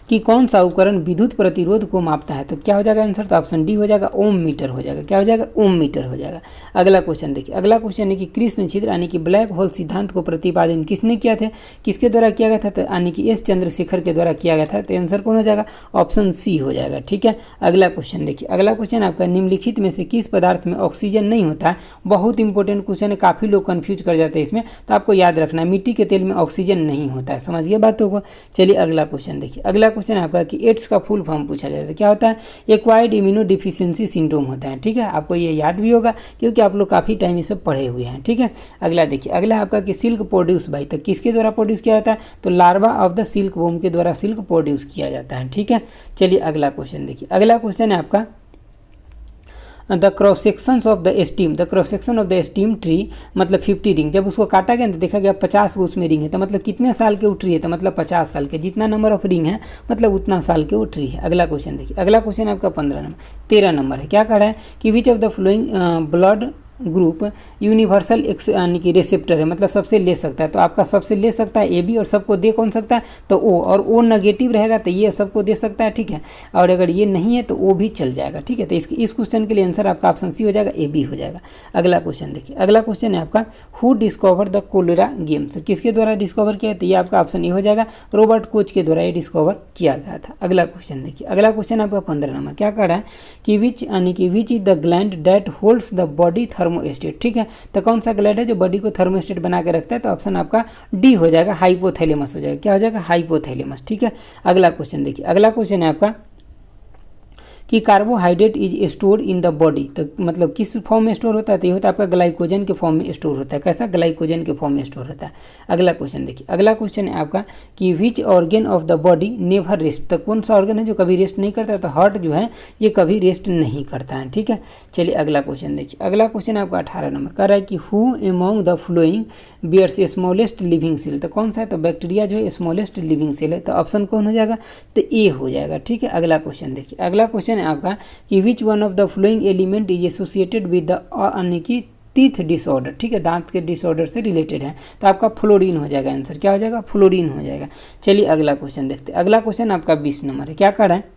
कि कौन सा उपकरण विद्युत प्रतिरोध को मापता है, तो क्या हो जाएगा आंसर, तो ऑप्शन डी हो जाएगा, ओम मीटर हो जाएगा। क्या हो जाएगा, ओम मीटर हो जाएगा। अगला क्वेश्चन देखिए। अगला क्वेश्चन है कि कृष्ण छिद्र यानी कि ब्लैक होल सिद्धांत को प्रतिपादन किसने किया था, किसके द्वारा किया गया था, तो यानी कि एस चंद्रशेखर के द्वारा किया गया था। तो आंसर कौन हो जाएगा, ऑप्शन सी हो जाएगा। ठीक है, अगला क्वेश्चन देखिए। अगला क्वेश्चन आपका निम्नलिखित में से किस पदार्थ में ऑक्सीजन नहीं होता है, बहुत इंपॉर्टेंट क्वेश्चन है, काफ़ी लोग कन्फ्यूज कर जाते हैं इसमें, तो आपको याद रखना है मिट्टी के तेल में ऑक्सीजन नहीं होता है। समझिए बातों को। चलिए अगला क्वेश्चन देखिए। अगला क्वेश्चन है आपका कि एड्स का फुल फॉर्म पूछा जाता है, क्या होता है, एक्वायर्ड इम्यूनो डिफिशियंसी सिंड्रोम होता है। ठीक है, आपको ये याद भी होगा क्योंकि आप लोग काफ़ी टाइम ये सब पढ़े हुए हैं। ठीक है, अगला देखिए। अगला आपका कि सिल्क प्रोड्यूस बाई, तो किसके द्वारा प्रोड्यूस किया जाता है, तो लार्वा ऑफ द सिल्क वोम के द्वारा सिल्क प्रोड्यूस किया जाता है। ठीक है, चलिए अगला क्वेश्चन देखिए। अगला क्वेश्चन है आपका the cross sections of the steam, the cross section of the steam tree मतलब 50 रिंग, जब उसको काटा गया तो देखा गया 50 को उसमें रिंग है, तो मतलब कितने साल के वो ट्री है, तो मतलब 50 साल के, जितना नंबर ऑफ रिंग है मतलब उतना साल के वो ट्री है। अगला क्वेश्चन देखिए। अगला क्वेश्चन आपका 13 नंबर है। क्या कह रहा है कि which of the flowing blood group universal यानी कि रिसेप्टर है, मतलब सबसे ले सकता है, तो आपका सबसे ले सकता है ए बी, और सबको दे कौन सकता है, तो ओ, और ओ नेगेटिव रहेगा तो ये सबको दे सकता है। ठीक है, और अगर ये नहीं है तो ओ भी चल जाएगा। ठीक है, तो इस क्वेश्चन के लिए आंसर आपका ऑप्शन सी हो जाएगा, ए बी हो जाएगा। अगला क्वेश्चन देखिए। अगला क्वेश्चन है आपका who discover the cholera games, किसके द्वारा डिस्कवर किया, तो ये आपका ऑप्शन ए हो जाएगा, रॉबर्ट कोच के द्वारा ये डिस्कवर किया गया था। अगला क्वेश्चन देखिए। अगला क्वेश्चन आपका 15 नंबर। क्या कह रहा है कि विच यानी कि which is the gland that holds the body thermostat. ठीक है, तो कौन सा ग्लैंड है जो बॉडी को थर्मोस्टेट बना के रखता है, तो ऑप्शन आपका डी हो जाएगा, हाइपोथैलेमस हो जाएगा। क्या हो जाएगा, हाइपोथैलेमस। ठीक है, अगला क्वेश्चन देखिए। अगला क्वेश्चन है आपका कि carbohydrate is store in the body, तो मतलब किस फॉर्म में स्टोर होता है, तो ये होता है आपका ग्लाइकोजन के फॉर्म में स्टोर होता है। कैसा, ग्लाइकोजन के फॉर्म में स्टोर होता है। अगला क्वेश्चन देखिए। अगला क्वेश्चन है आपका कि which organ of the body never rest, तो कौन सा ऑर्गन है जो कभी रेस्ट नहीं करता, तो हार्ट जो है ये कभी रेस्ट नहीं करता है। ठीक है, चलिए अगला क्वेश्चन देखिए। अगला क्वेश्चन आपका 18 नंबर कह रहा है कि who among the flowing bears smallest living cell, तो कौन सा है, तो बैक्टीरिया जो है स्मॉलेस्ट लिविंग सेल है, तो ऑप्शन कौन हो जाएगा, तो ए हो जाएगा। ठीक है, अगला क्वेश्चन देखिए। अगला क्वेश्चन है आपका कि which one of the flowing element is associated with the यानी कि टीथ डिसऑर्डर। ठीक है, दांत के डिसऑर्डर से रिलेटेड है, तो आपका फ्लोरीन हो जाएगा आंसर। क्या हो जाएगा, फ्लोरीन हो जाएगा। चलिए अगला क्वेश्चन देखते हैं। अगला क्वेश्चन आपका 20 नंबर है। क्या कर रहा है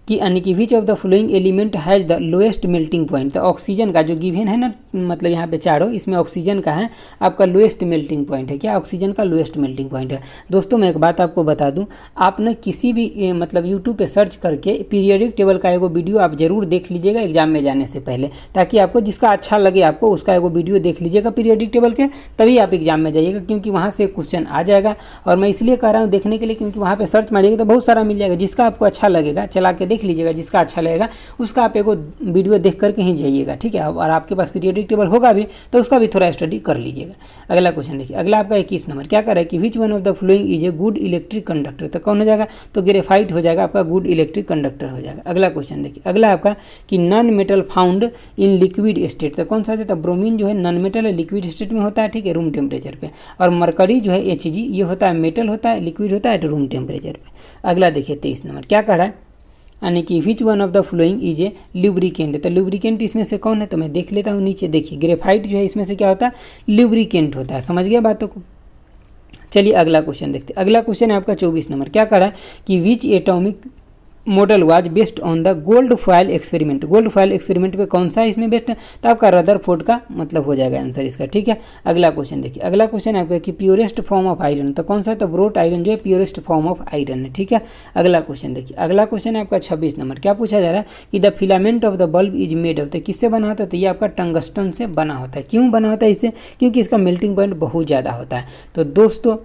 कि यानी कि which of the flowing element has the lowest melting point, तो ऑक्सीजन का जो गिवन है ना, मतलब यहाँ पे चारों, इसमें ऑक्सीजन का है आपका लोएस्ट मेल्टिंग पॉइंट है। क्या, ऑक्सीजन का लोएस्ट मेल्टिंग पॉइंट है। दोस्तों मैं एक बात आपको बता दूं, आपने किसी भी मतलब यूट्यूब पे सर्च करके पीरियोडिक टेबल का एगो वीडियो आप जरूर देख लीजिएगा एग्जाम में जाने से पहले, ताकि आपको जिसका अच्छा लगे आपको उसका एगो वीडियो देख लीजिएगा पीरियोडिक टेबल के, तभी आप एग्जाम में जाइएगा, क्योंकि वहाँ से क्वेश्चन आ जाएगा। और मैं इसलिए कह रहा हूँ देखने के लिए, क्योंकि वहाँ पर सर्च मारिएगा तो बहुत सारा मिल जाएगा, जिसका आपको अच्छा लगेगा चला के देख लीजिएगा, जिसका अच्छा लगेगा उसका आप एगो वीडियो देख करके ही जाइएगा। ठीक है, और आपके पास पीरियोडिक टेबल होगा भी तो उसका भी थोड़ा स्टडी कर लीजिएगा। अगला क्वेश्चन देखिए। अगला आपका 21 नंबर। क्या कर रहा है कि which one of the following is a good electric conductor, तो कौन हो जाएगा, तो ग्रेफाइट हो जाएगा आपका, गुड इलेक्ट्रिक कंडक्टर हो जाएगा। अगला क्वेश्चन देखिए। अगला आपका कि non metal found in liquid state, तो कौन सा है, तो ब्रोमीन जो है नॉन मेटल है, लिक्विड स्टेट में होता है। ठीक है, रूम टेम्परेचर पे। और मरकरी जो है Hg ये होता है मेटल होता है, लिक्विड होता है रूम टेम्परेचर पे। अगला देखिए 23 नंबर। क्या कर रहा है यानी कि which one of the following is a lubricant, तो लुब्रिकेंट इसमें से कौन है, तो मैं देख लेता हूँ नीचे। देखिए ग्रेफाइट जो है इसमें से क्या होता है, लुब्रिकेंट होता है। समझ गया बातों को। चलिए अगला क्वेश्चन देखते हैं। अगला क्वेश्चन है आपका 24 नंबर। क्या कर रहा है कि which atomic model was based on the gold foil experiment. Gold foil experiment पे कौन सा इसमें बेस्ड है, तो आपका रदरफोर्ड का मतलब हो जाएगा आंसर इसका, ठीक है। अगला क्वेश्चन देखिए, अगला क्वेश्चन है आपका कि प्योरेस्ट फॉर्म ऑफ आयरन, तो कौन सा है, तो ब्रोट आयरन जो है प्योरेस्ट फॉर्म ऑफ आयरन है, ठीक है। अगला क्वेश्चन देखिए, अगला क्वेश्चन है आपका 26 नंबर। क्या पूछा जा रहा है कि the filament of the bulb is made of, तो किससे बना होता है, तो ये आपका टंगस्टन से बना होता है। क्यों बना होता है इससे, क्योंकि इसका मेल्टिंग पॉइंट बहुत ज़्यादा होता है। तो दोस्तों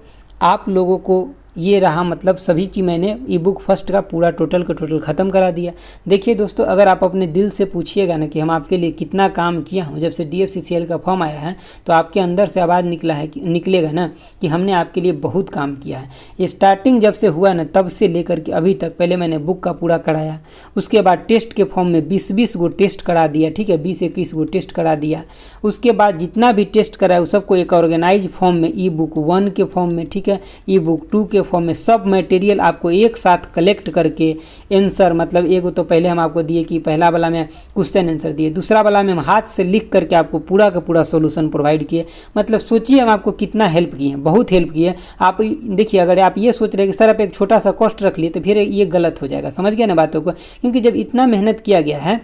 आप लोगों को ये रहा मतलब सभी की मैंने ई बुक फर्स्ट का पूरा टोटल का टोटल ख़त्म करा दिया। देखिए दोस्तों, अगर आप अपने दिल से पूछिएगा ना कि हम आपके लिए कितना काम किया हूँ, जब से DFCCL का फॉर्म आया है तो आपके अंदर से आवाज़ निकलेगा ना कि हमने आपके लिए बहुत काम किया है। स्टार्टिंग जब से हुआ ना तब से लेकर के अभी तक, पहले मैंने बुक का पूरा कराया, उसके बाद टेस्ट के फॉर्म में 20-20 गो टेस्ट करा दिया, ठीक है, 20-21 गो टेस्ट करा दिया। उसके बाद जितना भी टेस्ट कराया उस सबको एक ऑर्गेनाइज फॉर्म में ई बुक 1 के फॉर्म में, ठीक है, ई बुक 2 के फॉर्म में सब मटेरियल आपको एक साथ कलेक्ट करके आंसर मतलब एक तो पहले हम आपको दिए कि पहला वाला में क्वेश्चन आंसर दिए, दूसरा वाला में हम हाथ से लिख करके आपको पूरा का पूरा सॉल्यूशन प्रोवाइड किए। मतलब सोचिए हम आपको कितना हेल्प किए हैं, बहुत हेल्प किए। आप देखिए, अगर आप ये सोच रहे हैं कि सर आप एक छोटा सा कॉस्ट रख लिए तो फिर ये गलत हो जाएगा, समझ गए ना बातों को, क्योंकि जब इतना मेहनत किया गया है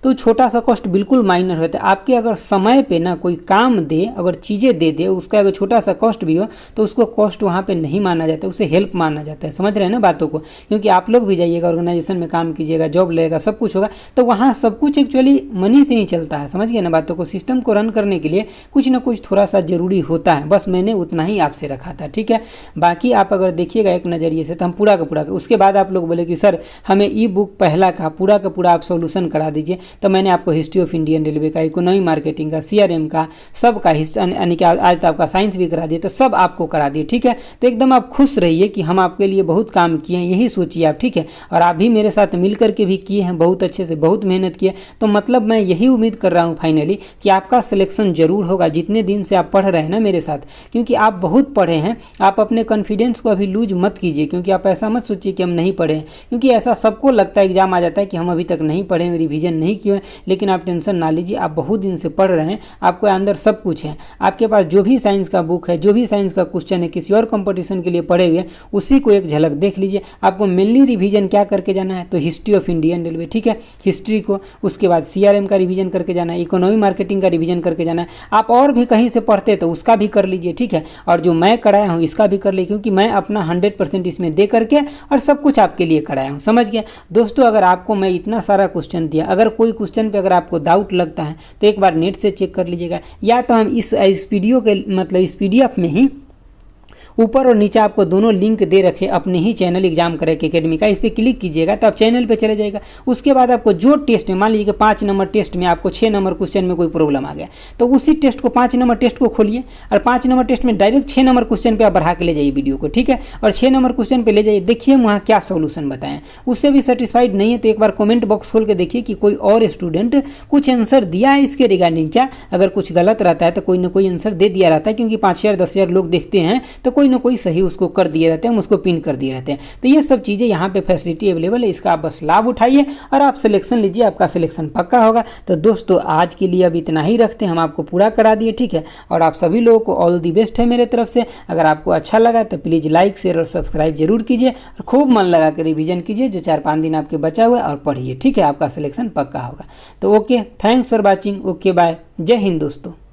तो छोटा सा कॉस्ट बिल्कुल माइनर होता है। आपके अगर समय पे ना कोई काम दे, अगर चीज़ें दे दे, उसका अगर छोटा सा कॉस्ट भी हो तो उसको कॉस्ट वहाँ पे नहीं माना जाता है, उसे हेल्प माना जाता है। समझ रहे हैं ना बातों को, क्योंकि आप लोग भी जाइएगा ऑर्गेनाइजेशन में काम कीजिएगा, जॉब लगेगा, सब कुछ होगा, तो वहाँ सब कुछ एक्चुअली मनी से ही चलता है। समझ गए ना बातों को, सिस्टम को रन करने के लिए कुछ ना कुछ थोड़ा सा जरूरी होता है, बस मैंने उतना ही आपसे रखा था, ठीक है। बाकी आप अगर देखिएगा एक नज़रिए से तो हम पूरा का पूरा, उसके बाद आप लोग बोले कि सर हमें ई बुक पहला का पूरा आप सोल्यूशन करा दीजिए, तो मैंने आपको हिस्ट्री ऑफ इंडियन रेलवे का, इकोनॉमी मार्केटिंग का, CRM का, सब का यानी कि आज तो आपका साइंस भी करा दिए, तो सब आपको करा दिए, ठीक है। तो एकदम आप खुश रहिए कि हम आपके लिए बहुत काम किए हैं, यही सोचिए आप, ठीक है। और आप भी मेरे साथ मिल करके भी किए हैं, बहुत अच्छे से, बहुत मेहनत किए। तो मतलब मैं यही उम्मीद कर रहा हूँ फाइनली कि आपका सिलेक्शन जरूर होगा, जितने दिन से आप पढ़ रहे हैं ना मेरे साथ, क्योंकि आप बहुत पढ़े हैं। आप अपने कॉन्फिडेंस को अभी लूज मत कीजिए, क्योंकि आप ऐसा मत सोचिए कि हम नहीं पढ़े हैं, क्योंकि ऐसा सबको लगता है, एग्जाम आ जाता है कि हम अभी तक नहीं पढ़े, रिवीजन नहीं किए, लेकिन आप टेंशन ना लीजिए, आप बहुत दिन से पढ़ रहे हैं, आपको अंदर सब कुछ है। आपके पास जो भी साइंस का बुक है, जो भी साइंस का क्वेश्चन है, किसी और कंपटीशन के लिए पढ़े हुए, उसी को एक झलक देख लीजिए। आपको मेनली रिवीजन क्या करके जाना है, तो हिस्ट्री ऑफ इंडियन रेलवे, ठीक है, हिस्ट्री को, उसके बाद CRM का रिवीजन करके जाना है, इकोनॉमी मार्केटिंग का रिवीजन करके जाना है। आप और भी कहीं से पढ़ते तो उसका भी कर लीजिए, ठीक है, और जो मैं कराया हूँ इसका भी कर लीजिए, क्योंकि मैं अपना 100% इसमें दे करके और सब कुछ आपके लिए कराया हूँ। समझ गए दोस्तों, अगर आपको मैं इतना सारा क्वेश्चन दिया, अगर कोई क्वेश्चन पे अगर आपको डाउट लगता है तो एक बार नेट से चेक कर लीजिएगा, या तो हम इस वीडियो के मतलब इस PDF में ही ऊपर और नीचे आपको दोनों लिंक दे रखे अपने ही चैनल एग्जाम क्रैक एकेडमी का, इस पर क्लिक कीजिएगा तो आप चैनल पे चले जाएगा। उसके बाद आपको जो टेस्ट में, मान लीजिए कि 5 नंबर टेस्ट में आपको 6 नंबर क्वेश्चन में कोई प्रॉब्लम आ गया, तो उसी टेस्ट को 5 नंबर टेस्ट को खोलिए और 5 नंबर टेस्ट में डायरेक्ट 6 नंबर क्वेश्चन पे आप बढ़ा के ले जाइए वीडियो को, ठीक है, और 6 नंबर क्वेश्चन पे ले जाइए, देखिए वहाँ क्या सोल्यूशन बताएं। उससे भी सेटिस्फाइड नहीं है तो एक बार कमेंट बॉक्स खोल के देखिए कि कोई और स्टूडेंट कुछ आंसर दिया है इसके रिगार्डिंग क्या। अगर कुछ गलत रहता है तो कोई ना कोई आंसर दे दिया रहता है, क्योंकि 5000 10,000 लोग देखते हैं तो कोई ना कोई सही उसको कर दिए रहते हैं, हम उसको पिन कर दिए रहते हैं। तो ये सब चीज़ें यहाँ पे फैसिलिटी अवेलेबल है, इसका आप बस लाभ उठाइए और आप सिलेक्शन लीजिए, आपका सिलेक्शन पक्का होगा। तो दोस्तों आज के लिए अब इतना ही रखते हैं, हम आपको पूरा करा दिए, ठीक है। और आप सभी लोगों को ऑल दी बेस्ट है मेरे तरफ से। अगर आपको अच्छा लगा तो प्लीज़ लाइक शेयर और सब्सक्राइब जरूर कीजिए और खूब मन लगा कर रिविजन कीजिए, जो 4-5 दिन आपके बचा हुआ है, और पढ़िए, ठीक है, आपका सिलेक्शन पक्का होगा। तो okay, thanks for watching, okay bye, Jai Hind दोस्तों।